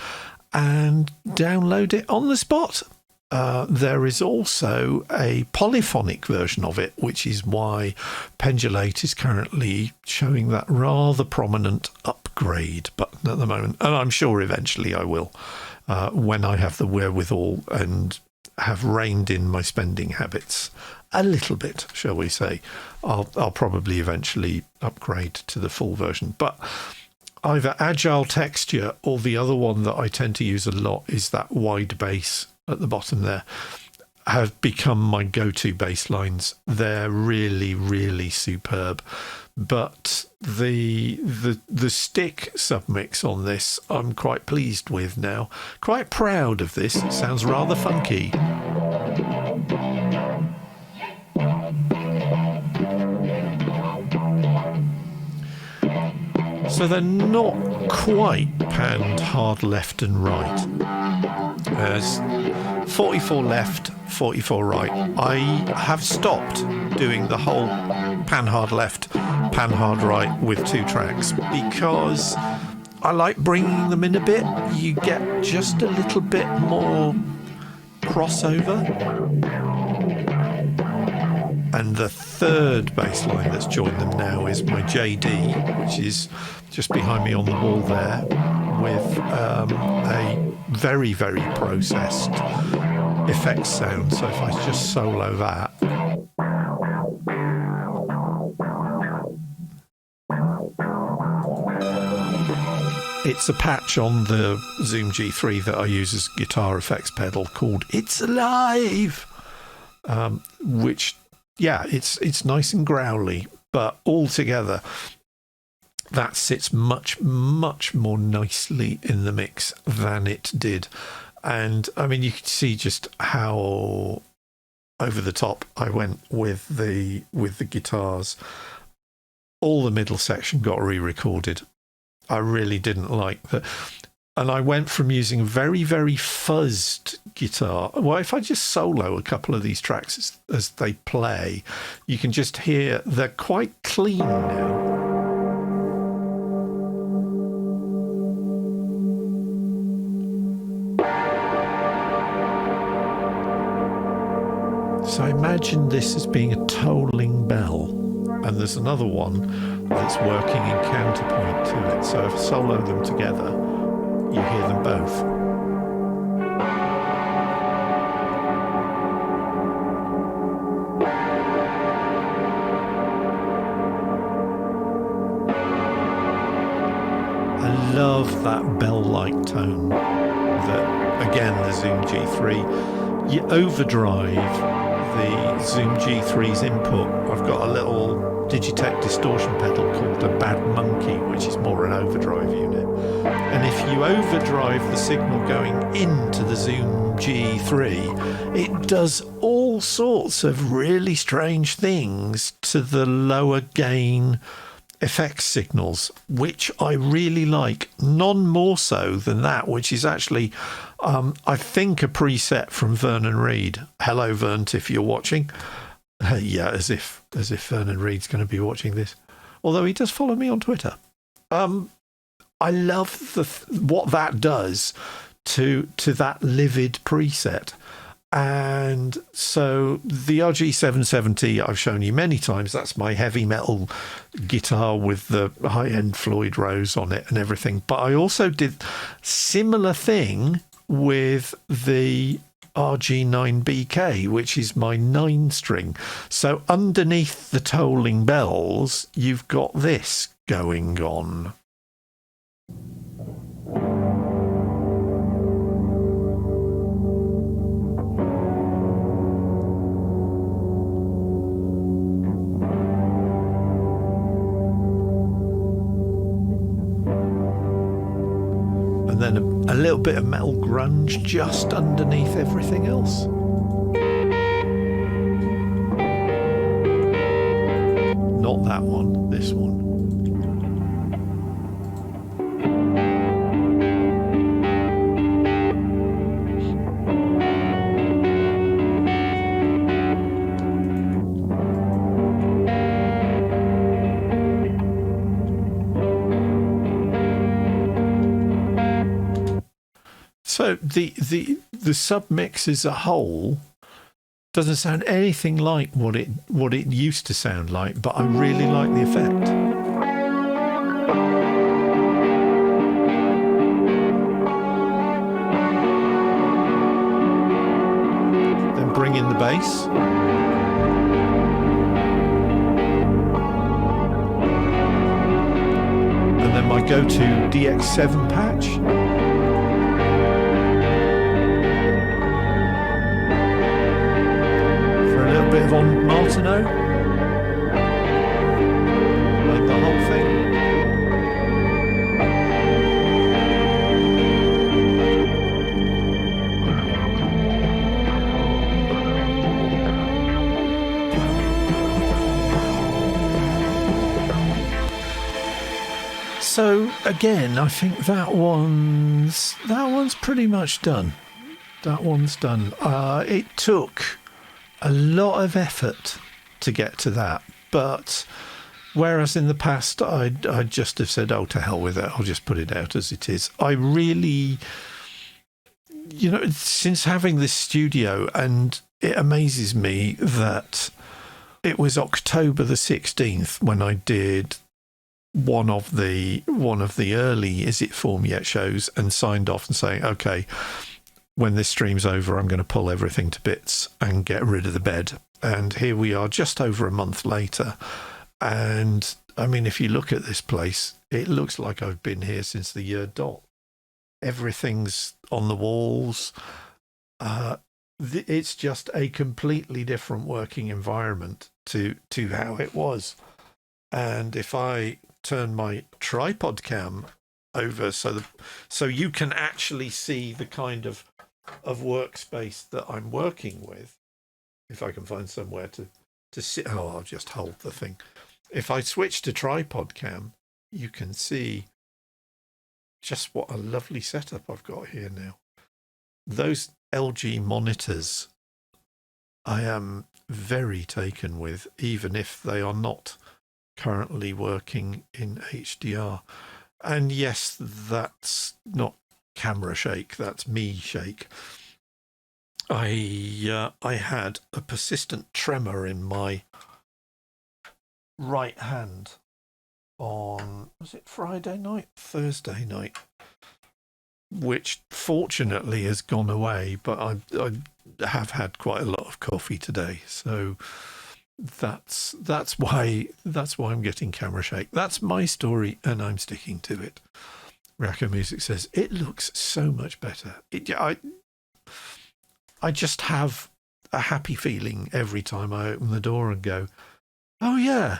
and download it on the spot. There is also a polyphonic version of it, which is why Pendulate is currently showing that rather prominent upgrade button at the moment. And I'm sure eventually I will, when I have the wherewithal and have reined in my spending habits a little bit, shall we say. I'll probably eventually upgrade to the full version. But either Agile Texture or the other one that I tend to use a lot is that wide bass at the bottom there, have become my go-to bass lines. They're really, really superb. But the stick submix on this, I'm quite pleased with now. Quite proud of this. It sounds rather funky. So they're not quite panned hard left and right. There's 44 left, 44 right. I have stopped doing the whole pan hard left, pan hard right with 2 tracks because I like bringing them in a bit. You get just a little bit more crossover. And the third bass line that's joined them now is my JD, which is just behind me on the wall there, with a very, very processed effects sound. So if I just solo that. It's a patch on the Zoom G3 that I use as guitar effects pedal called It's Alive, which, yeah, it's nice and growly, but altogether that sits much, much more nicely in the mix than it did. And I mean, you can see just how over the top I went with the guitars. All the middle section got re-recorded. I really didn't like that. And I went from using very, very fuzzed guitar. Well, if I just solo a couple of these tracks as they play, you can just hear they're quite clean now. So I imagine this as being a tolling bell, and there's another one that's working in counterpoint to it. So if I solo them together, you hear them both. I love that bell-like tone that, again, the Zoom G3, you overdrive the Zoom G3's input. I've got a little Digitech distortion pedal called a Bad Monkey, which is more an overdrive unit. And if you overdrive the signal going into the Zoom G3, it does all sorts of really strange things to the lower gain effects signals, which I really like. None more so than that, which is actually, I think, a preset from Vernon Reid. Hello, Vernt, if you're watching. Yeah, as if Vernon Reid's going to be watching this. Although he does follow me on Twitter. I love what that does to that livid preset. And so the RG770 I've shown you many times. That's my heavy metal guitar with the high-end Floyd Rose on it and everything. But I also did similar thing with the RG9BK, which is my 9-string. So underneath the tolling bells, you've got this going on. And then a little bit of metal grunge just underneath everything else. Not that one, this one. So the submix as a whole doesn't sound anything like what it used to sound like, but I really like the effect. Then bring in the bass. And then my go-to DX7 patch. Bit of on Martineau, like the whole thing. So again, I think that one's pretty much done. That one's done. It took a lot of effort to get to that, but whereas in the past I'd just have said, oh, to hell with it, I'll just put it out as it is. I really, since having this studio, and it amazes me that it was October the 16th when I did one of the early Is It FAWM Yet shows and signed off and saying, okay, when this stream's over, I'm going to pull everything to bits and get rid of the bed. And here we are just over a month later. And I mean, if you look at this place, it looks like I've been here since the year dot. Everything's on the walls. It's just a completely different working environment to how it was. And if I turn my tripod cam over so you can actually see the kind of workspace that I'm working with, if I can find somewhere to sit. Oh, I'll just hold the thing. If I switch to tripod cam, you can see just what a lovely setup I've got here now. Those LG monitors I am very taken with, even if they are not currently working in HDR. And yes, that's not camera shake, that's me shake. I had a persistent tremor in my right hand on, was it Friday night? Thursday night, which fortunately has gone away, but I have had quite a lot of coffee today, so that's why I'm getting camera shake. That's my story, and I'm sticking to it. Racco Music says it looks so much better. I just have a happy feeling every time I open the door and go, oh yeah,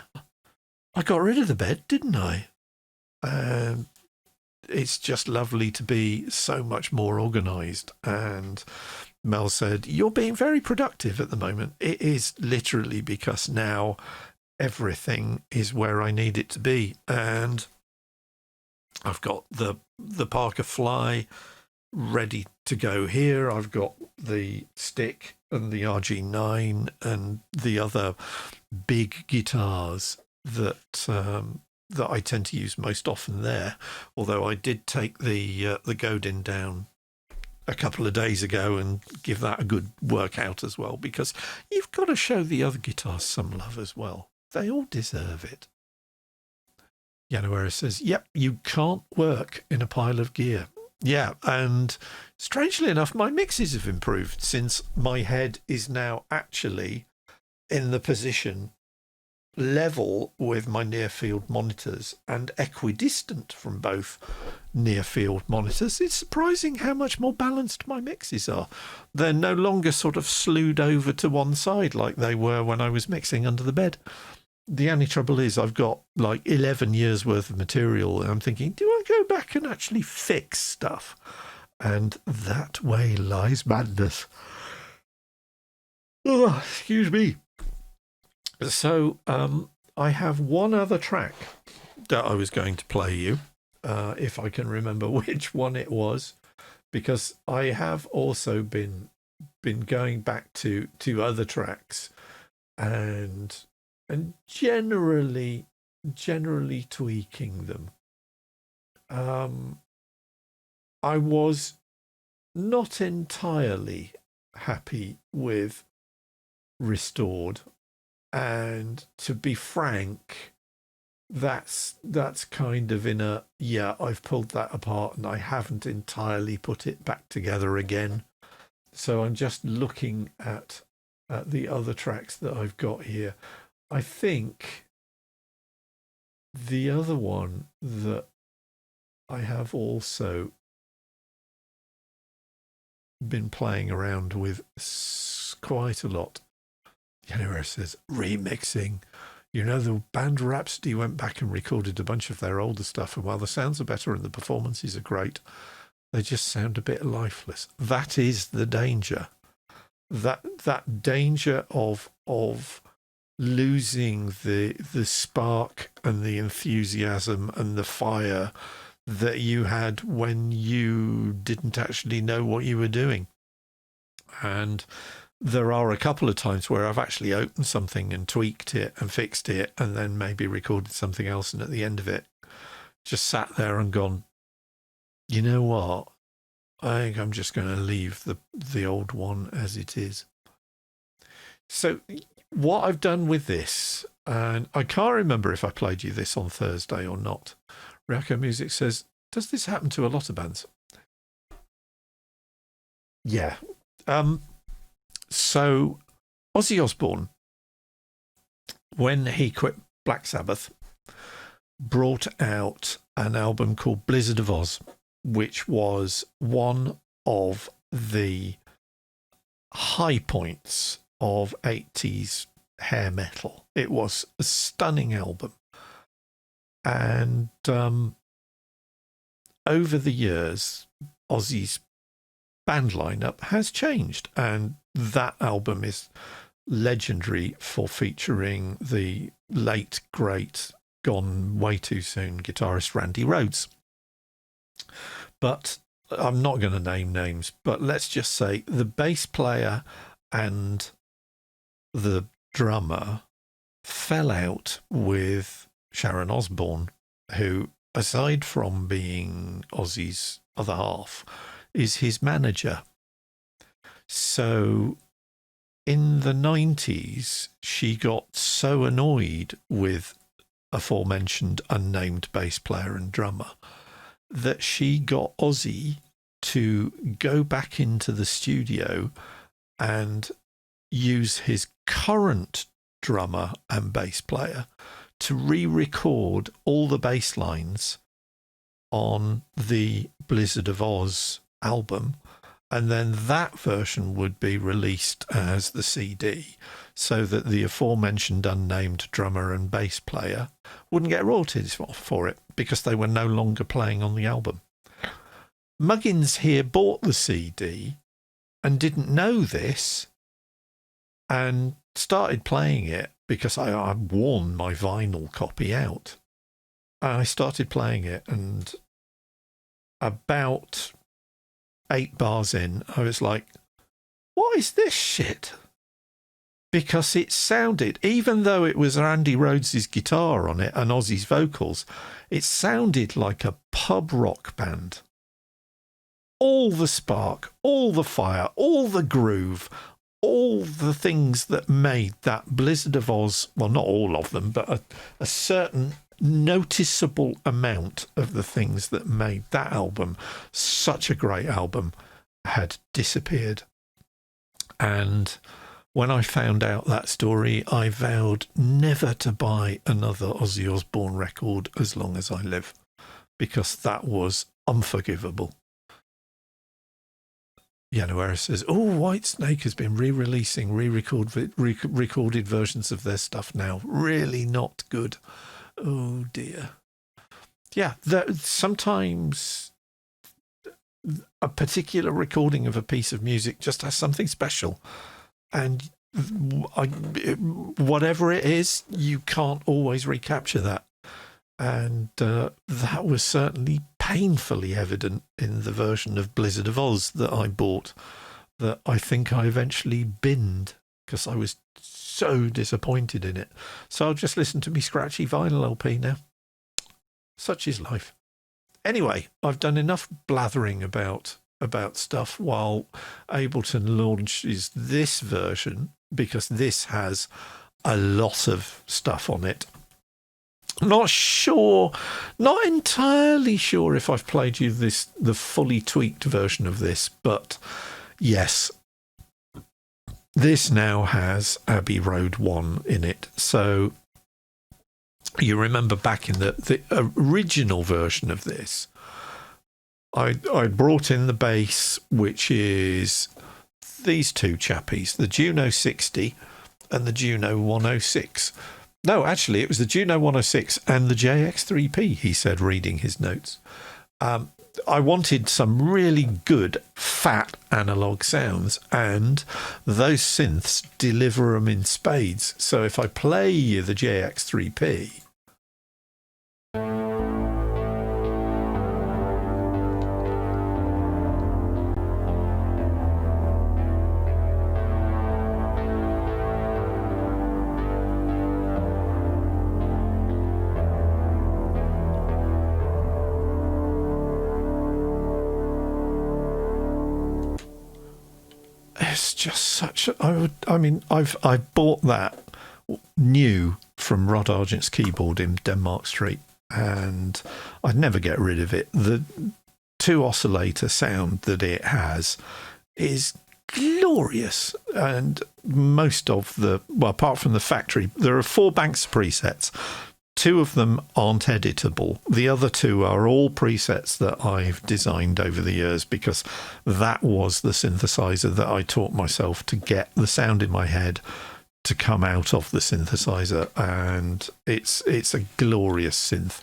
I got rid of the bed, didn't I? And it's just lovely to be so much more organised. And Mel said, "You're being very productive at the moment." It is literally because now everything is where I need it to be. And I've got the Parker Fly ready to go here. I've got the stick and the RG9 and the other big guitars that that I tend to use most often there. Although I did take the Godin down a couple of days ago and give that a good workout as well, because you've got to show the other guitars some love as well. They all deserve it. Yanuera says, "Yep, you can't work in a pile of gear." Yeah, and strangely enough, my mixes have improved since my head is now actually in the position level with my near-field monitors and equidistant from both near-field monitors. It's surprising how much more balanced my mixes are. They're no longer sort of slewed over to one side like they were when I was mixing under the bed. The only trouble is I've got like 11 years worth of material, and I'm thinking, do I go back and actually fix stuff? And that way lies madness. Oh, excuse me. So I have one other track that I was going to play you, if I can remember which one it was, because I have also been going back to other tracks and generally tweaking them. I was not entirely happy with Restored. And to be frank, that's kind of in a, yeah, I've pulled that apart and I haven't entirely put it back together again. So I'm just looking at the other tracks that I've got here. I think the other one that I have also been playing around with quite a lot. January says, remixing. You know, the band Rhapsody went back and recorded a bunch of their older stuff, and while the sounds are better and the performances are great, they just sound a bit lifeless. That is the danger. That danger of losing the spark and the enthusiasm and the fire that you had when you didn't actually know what you were doing. And there are a couple of times where I've actually opened something and tweaked it and fixed it and then maybe recorded something else, and at the end of it just sat there and gone, you know what, I think I'm just going to leave the old one as it is. So what I've done with this, and I can't remember if I played you this on Thursday or not. Ryako Music says, does this happen to a lot of bands? Yeah. So Ozzy Osbourne, when he quit Black Sabbath, brought out an album called Blizzard of Oz, which was one of the high points of 80s hair metal. It was a stunning album. And over the years, Ozzy's band lineup has changed, and that album is legendary for featuring the late great, gone way too soon guitarist Randy Rhoads. But I'm not going to name names, but let's just say the bass player and the drummer fell out with Sharon Osbourne, who, aside from being Ozzy's other half, is his manager. So in the 90s, she got so annoyed with aforementioned unnamed bass player and drummer that she got Ozzy to go back into the studio and use his current drummer and bass player to re-record all the bass lines on the Blizzard of Oz album And then that version would be released as the CD, so that the aforementioned unnamed drummer and bass player wouldn't get royalties for it, because they were no longer playing on the album. Muggins here bought the CD and didn't know this, and started playing it because I worn my vinyl copy out. And I started playing it, and about 8 bars in, I was like, what is this shit? Because it sounded, even though it was Andy Rhodes's guitar on it and Ozzy's vocals, it sounded like a pub rock band. All the spark, all the fire, all the groove, all the things that made that Blizzard of Oz, well, not all of them, but a certain noticeable amount of the things that made that album such a great album had disappeared. And when I found out that story, I vowed never to buy another Ozzy Osbourne record as long as I live, because that was unforgivable. Yanoera says, Whitesnake has been re-releasing recorded versions of their stuff now. Really not good. Oh dear. Yeah, sometimes a particular recording of a piece of music just has something special, and whatever it is, you can't always recapture that. And that was certainly painfully evident in the version of Blizzard of Oz that I bought, that I think I eventually binned because I was so disappointed in it. So I'll just listen to me scratchy vinyl LP now. Such is life. Anyway, I've done enough blathering about stuff while Ableton launches this version, because this has a lot of stuff on it. Not entirely sure if I've played you the fully tweaked version of this, but yes, this now has Abbey Road 1 in it. So you remember back in the original version of this, I brought in the bass, which is these two chappies, the Juno 60 and the Juno 106. No, actually, it was the Juno 106 and the JX3P, he said, reading his notes. I wanted some really good, fat analog sounds, and those synths deliver them in spades. So if I play you the JX3P... It's just such I bought that new from Rod Argent's keyboard in Denmark Street, and I'd never get rid of it. The 2 oscillator sound that it has is glorious, and most of apart from the factory, there are 4 banks of presets. 2 of them aren't editable. The other 2 are all presets that I've designed over the years, because that was the synthesizer that I taught myself to get the sound in my head to come out of the synthesizer, and it's a glorious synth.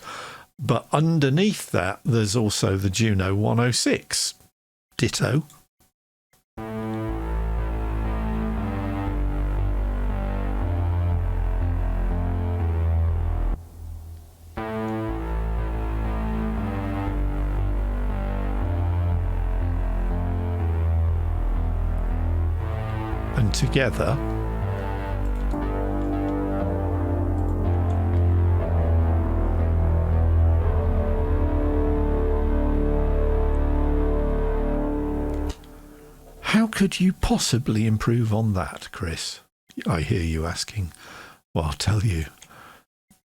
But underneath that, there's also the Juno 106. Ditto. And together, how could you possibly improve on that, Chris? I hear you asking. Well, I'll tell you.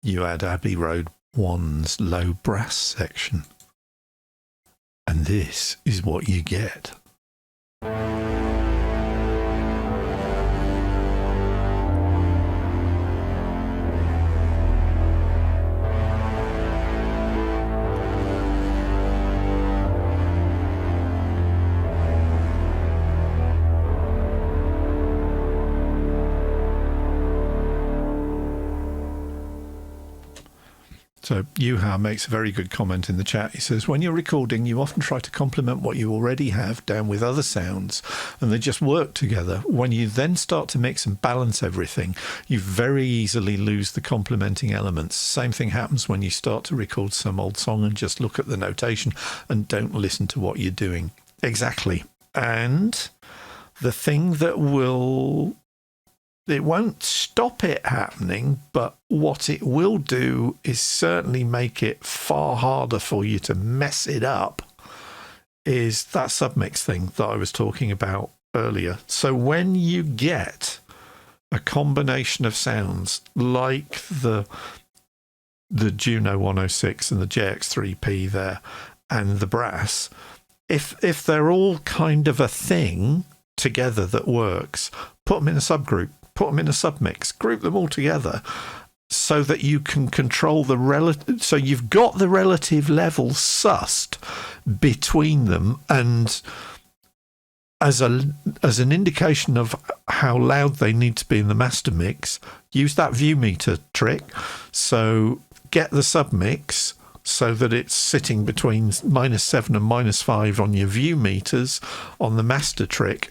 You add Abbey Road 1's low brass section, and this is what you get. So Yuha makes a very good comment in the chat. He says, when you're recording, you often try to complement what you already have down with other sounds, and they just work together. When you then start to mix and balance everything, you very easily lose the complementing elements. Same thing happens when you start to record some old song and just look at the notation and don't listen to what you're doing. Exactly. And the thing that it won't stop it happening, but what it will do is certainly make it far harder for you to mess it up, is that submix thing that I was talking about earlier. So when you get a combination of sounds like the Juno 106 and the JX3P there and the brass, if they're all kind of a thing together that works, put them in a subgroup. Put them in a submix, group them all together so that you can control the relative. So you've got the relative levels sussed between them, and as an indication of how loud they need to be in the master mix, use that view meter trick. So get the submix so that it's sitting between -7 and -5 on your view meters on the master track.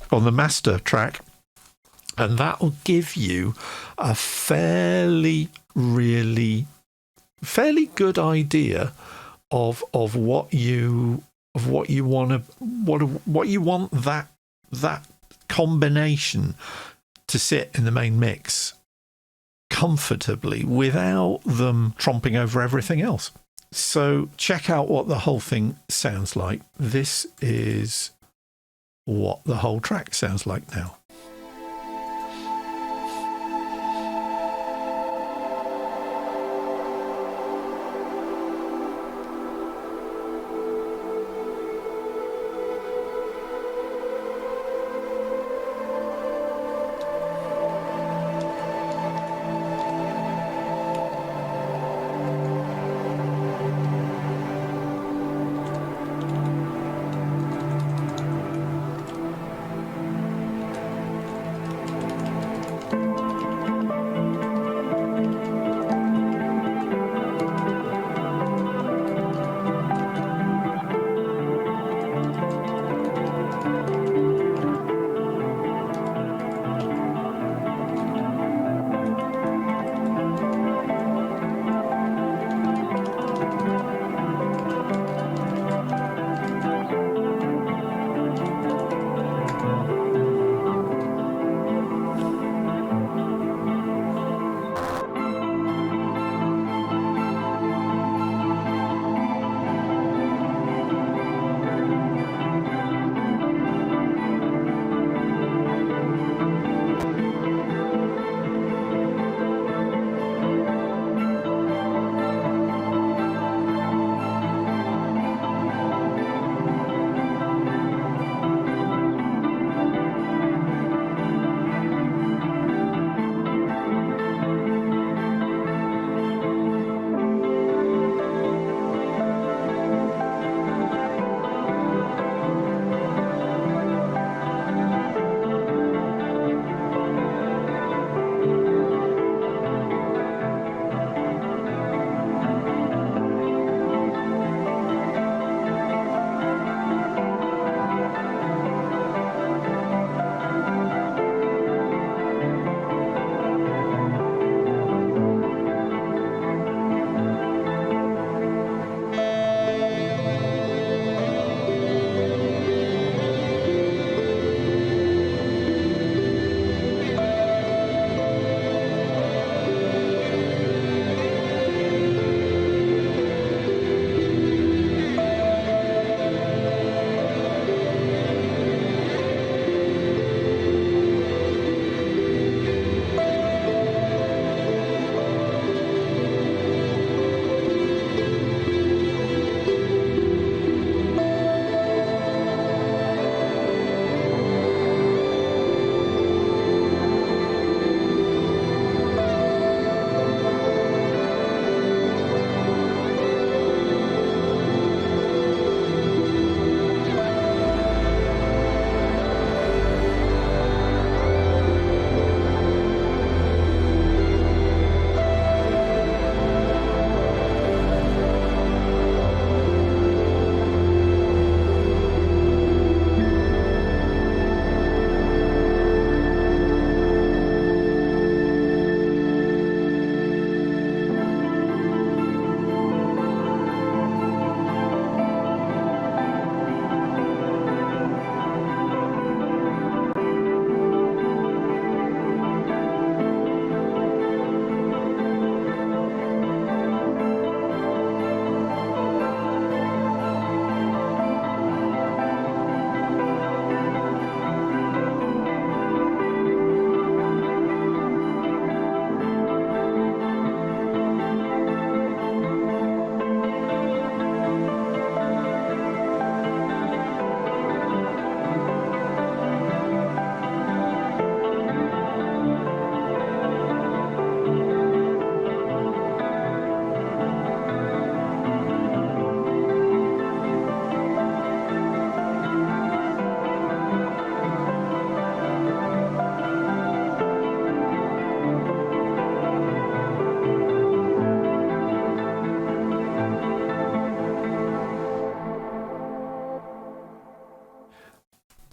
And that will give you a fairly good idea of what you want that combination to sit in the main mix comfortably without them tromping over everything else. So check out what the whole thing sounds like. This is what the whole track sounds like now.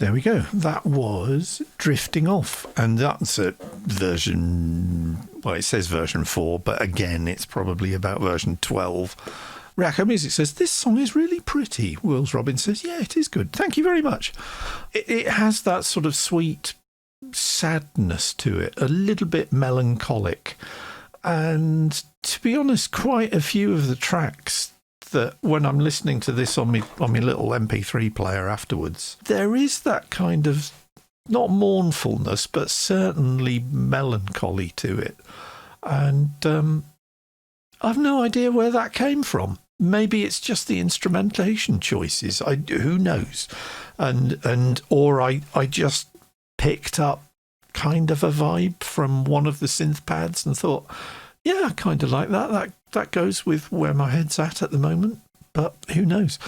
There we go. That was Drifting Off. And that's at version, well, it says version 4, but again, it's probably about version 12. Reacco Music says, this song is really pretty. Wills Robin says, yeah, it is good. Thank you very much. It has that sort of sweet sadness to it, a little bit melancholic. And to be honest, quite a few of the tracks that when I'm listening to this on my little MP3 player afterwards, there is that kind of, not mournfulness, but certainly melancholy to it. And I've no idea where that came from. Maybe it's just the instrumentation choices. Who knows? Or I just picked up kind of a vibe from one of the synth pads and thought, yeah, I kind of like that. That goes with where my head's at the moment. But who knows?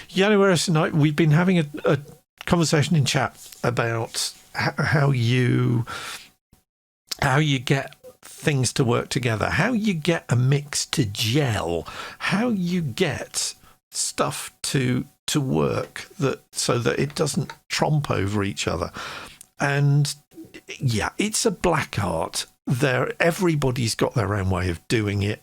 January tonight, we've been having a conversation in chat about how you get things to work together, how you get a mix to gel, how you get stuff to work so that it doesn't tromp over each other. And yeah, it's a black art. Everybody's got their own way of doing it.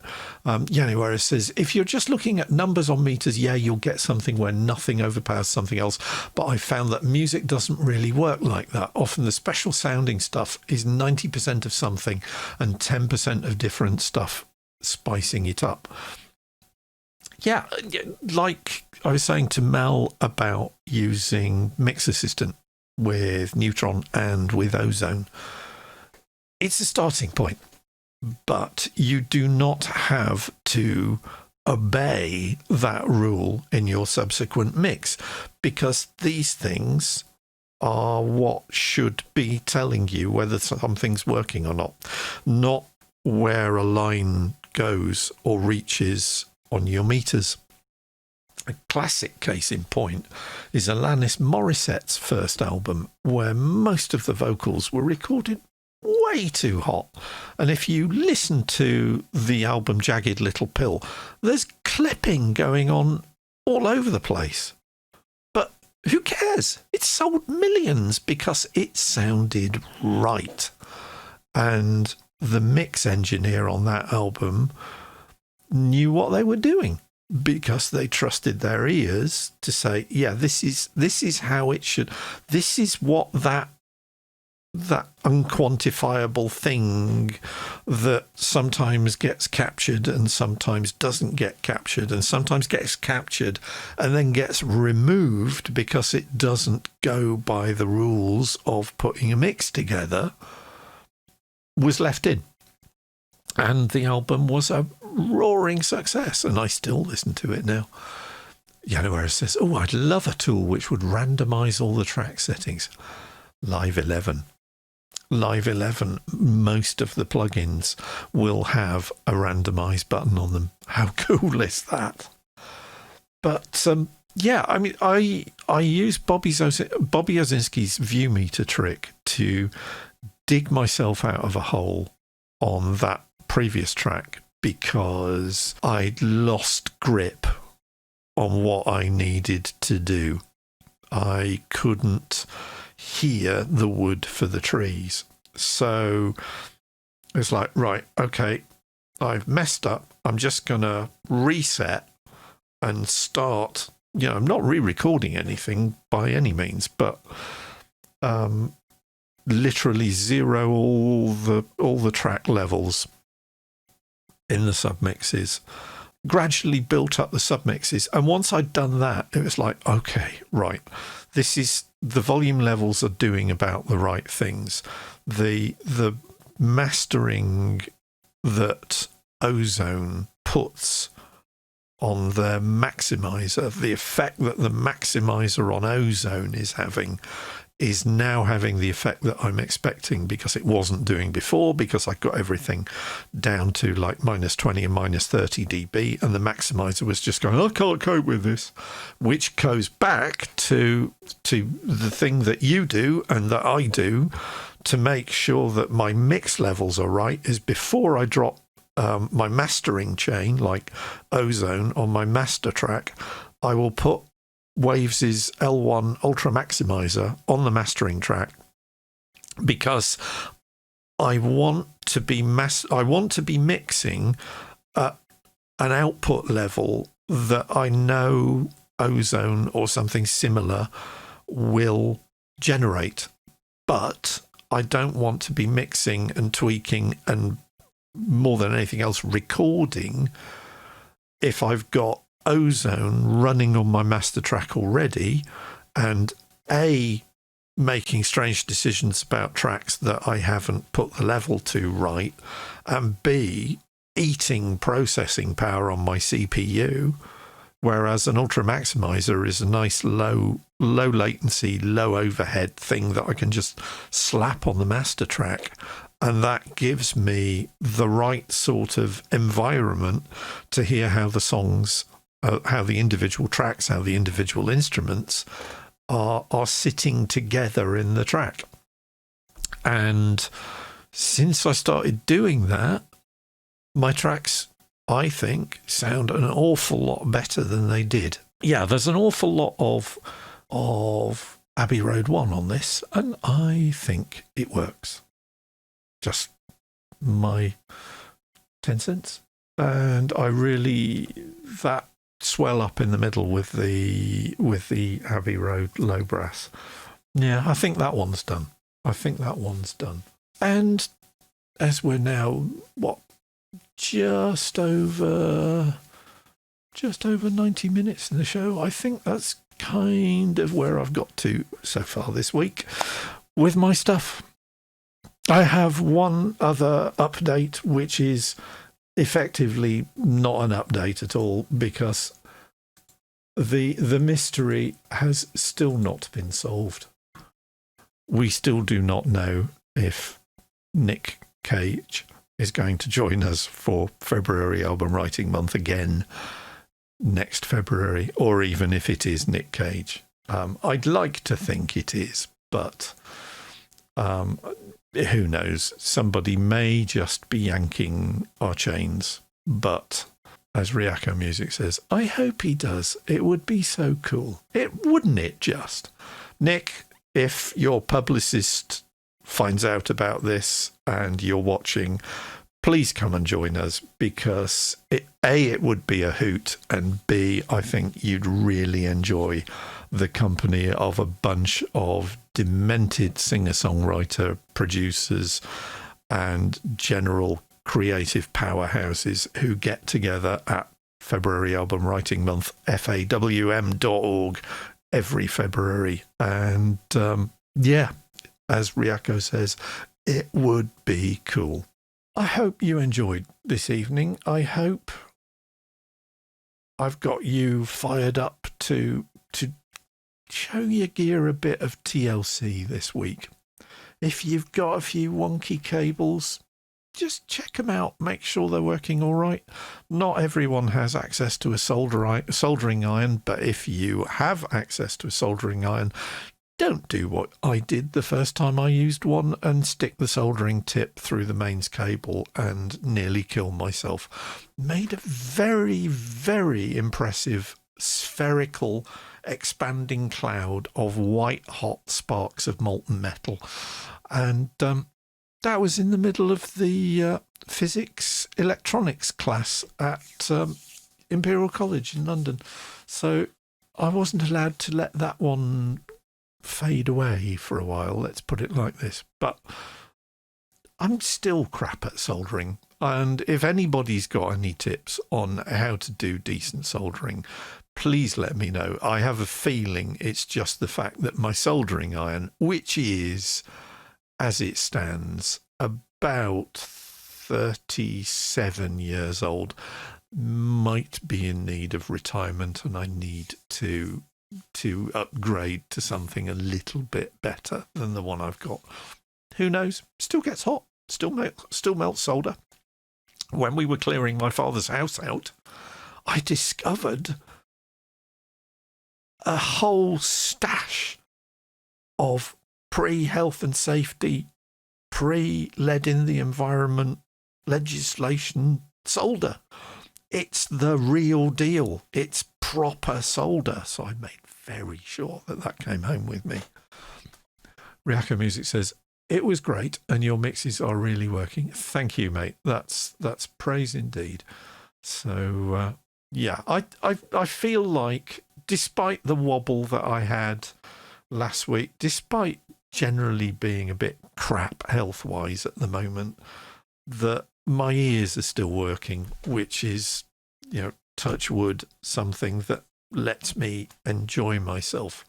January says, if you're just looking at numbers on meters, yeah, you'll get something where nothing overpowers something else. But I found that music doesn't really work like that. Often the special sounding stuff is 90% of something and 10% of different stuff spicing it up. Yeah, like I was saying to Mel about using Mix Assistant with Neutron and with Ozone. It's a starting point, but you do not have to obey that rule in your subsequent mix, because these things are what should be telling you whether something's working or not where a line goes or reaches on your meters. A classic case in point is Alanis Morissette's first album, where most of the vocals were recorded way too hot. And if you listen to the album Jagged Little Pill, there's clipping going on all over the place. But who cares? It sold millions because it sounded right. And the mix engineer on that album knew what they were doing, because they trusted their ears to say, yeah, this is how it should. This is what that unquantifiable thing that sometimes gets captured and sometimes doesn't get captured, and sometimes gets captured and then gets removed because it doesn't go by the rules of putting a mix together, was left in. And the album was a roaring success, and I still listen to it now. January says, oh, I'd love a tool which would randomise all the track settings. Live 11, most of the plugins will have a randomise button on them. How cool is that? But yeah, I mean, I use Bobby Osinski's view meter trick to dig myself out of a hole on that previous track, because I'd lost grip on what I needed to do. I couldn't hear the wood for the trees. So it's like, right, okay, I've messed up. I'm just going to reset and start. You know, I'm not re-recording anything by any means, but literally zero all the track levels in the submixes, gradually built up the submixes. And once I'd done that, it was like, okay, right, this is, the volume levels are doing about the right things. The mastering that Ozone puts on their maximizer, the effect that the maximizer on Ozone is now having the effect that I'm expecting, because it wasn't doing before, because I got everything down to like -20 and -30 dB, and the maximizer was just going, I can't cope with this, which goes back to the thing that you do and that I do to make sure that my mix levels are right, is before I drop my mastering chain, like Ozone on my master track, I will put Waves' L1 Ultra Maximizer on the mastering track, because I want to be mixing at an output level that I know Ozone or something similar will generate, but I don't want to be mixing and tweaking and, more than anything else, recording if I've got Ozone running on my master track already, and making strange decisions about tracks that I haven't put the level to right, and B, eating processing power on my CPU, whereas an Ultra Maximizer is a nice low latency, low overhead thing that I can just slap on the master track, and that gives me the right sort of environment to hear how the songs, how the individual tracks, how the individual instruments are sitting together in the track. And since I started doing that, my tracks, I think, sound an awful lot better than they did. Yeah, there's an awful lot of Abbey Road 1 on this, and I think it works. Just my 10 cents. And I really, that swell up in the middle with the Abbey Road low brass. Yeah, I think that one's done. And as we're now, just over 90 minutes in the show, I think that's kind of where I've got to so far this week with my stuff. I have one other update, which is effectively not an update at all, because the mystery has still not been solved. We still do not know if Nic Cage is going to join us for February album writing month again next February, or even if it is Nic Cage. I'd like to think it is, but who knows? Somebody may just be yanking our chains. But as Ryako Music says, I hope he does. It would be so cool. Wouldn't it just? Nick, if your publicist finds out about this and you're watching, please come and join us, because it would be a hoot, and B, I think you'd really enjoy the company of a bunch of demented singer-songwriter producers and general creative powerhouses who get together at February album writing month, FAWM.org, every February. And yeah, as Ryako says, it would be cool. I hope you enjoyed this evening. I hope I've got you fired up to show your gear a bit of TLC this week. If you've got a few wonky cables, just check them out. Make sure they're working all right. Not everyone has access to a soldering iron, but if you have access to a soldering iron, don't do what I did the first time I used one and stick the soldering tip through the mains cable and nearly kill myself. Made a very, very impressive spherical expanding cloud of white hot sparks of molten metal. And that was in the middle of the physics electronics class at Imperial College in London. So I wasn't allowed to let that one fade away for a while, let's put it like this. But I'm still crap at soldering, and if anybody's got any tips on how to do decent soldering, please let me know. I have a feeling it's just the fact that my soldering iron, which is, as it stands, about 37 years old, might be in need of retirement, and I need to upgrade to something a little bit better than the one I've got. Who knows? Still gets hot. Still melts solder. When we were clearing my father's house out, I discovered a whole stash of pre-health and safety, pre-lead in the environment legislation solder. It's the real deal. It's proper solder. So I made very sure that came home with me. Ryako Music says, it was great and your mixes are really working. Thank you, mate. That's praise indeed. So, yeah, I feel like despite the wobble that I had last week, despite generally being a bit crap health-wise at the moment, that my ears are still working, which is, touch wood, something that lets me enjoy myself.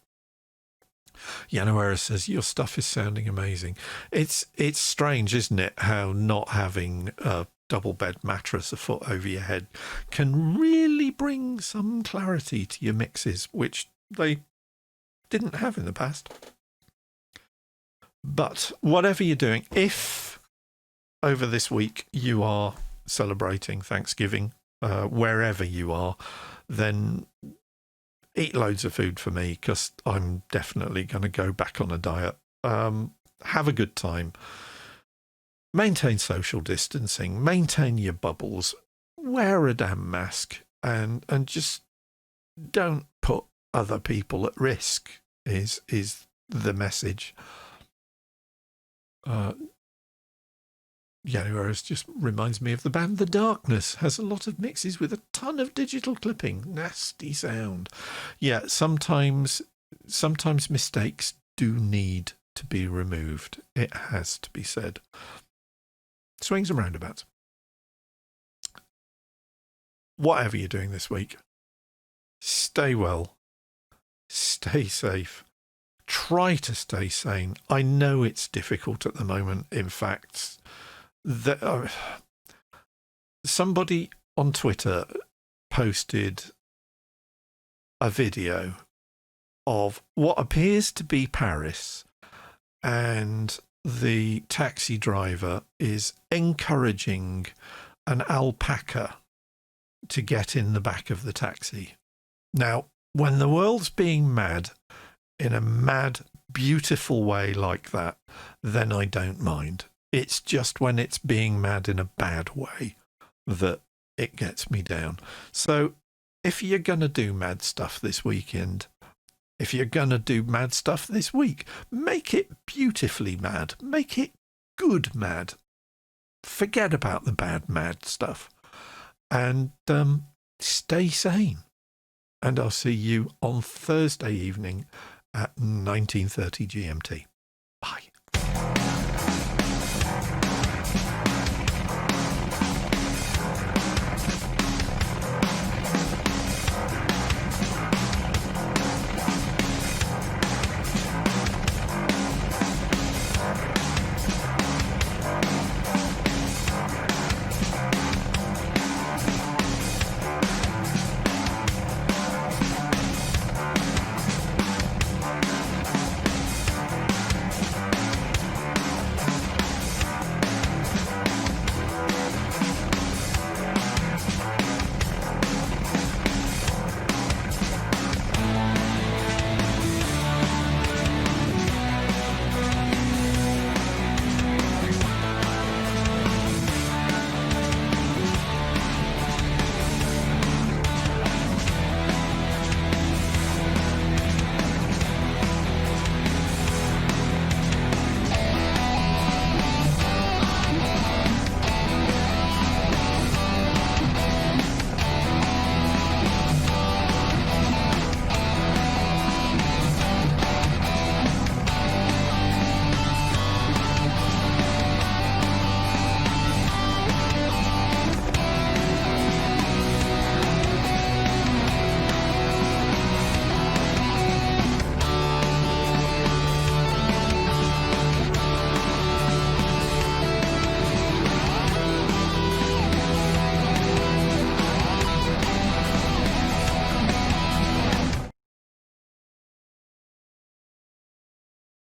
Yanuera says, your stuff is sounding amazing. It's strange, isn't it, how not having a double bed mattress a foot over your head can really bring some clarity to your mixes, which they didn't have in the past. But whatever you're doing, if over this week you are celebrating Thanksgiving, wherever you are, then eat loads of food for me, because I'm definitely going to go back on a diet. Have a good time. Maintain social distancing. Maintain your bubbles. Wear a damn mask. And just don't put other people at risk is the message. Januaris just reminds me of the band The Darkness. Has a lot of mixes with a ton of digital clipping. Nasty sound. Yeah, sometimes mistakes do need to be removed. It has to be said. Swings and roundabouts. Whatever you're doing this week, stay well, stay safe, try to stay sane. I know it's difficult at the moment. In fact, somebody on Twitter posted a video of what appears to be Paris, and the taxi driver is encouraging an alpaca to get in the back of the taxi. Now, when the world's being mad in a mad, beautiful way like that, then I don't mind. It's just when it's being mad in a bad way that it gets me down. So if you're going to do mad stuff this weekend, if you're going to do mad stuff this week, make it beautifully mad. Make it good mad. Forget about the bad mad stuff. And stay sane. And I'll see you on Thursday evening at 19:30 GMT. Bye.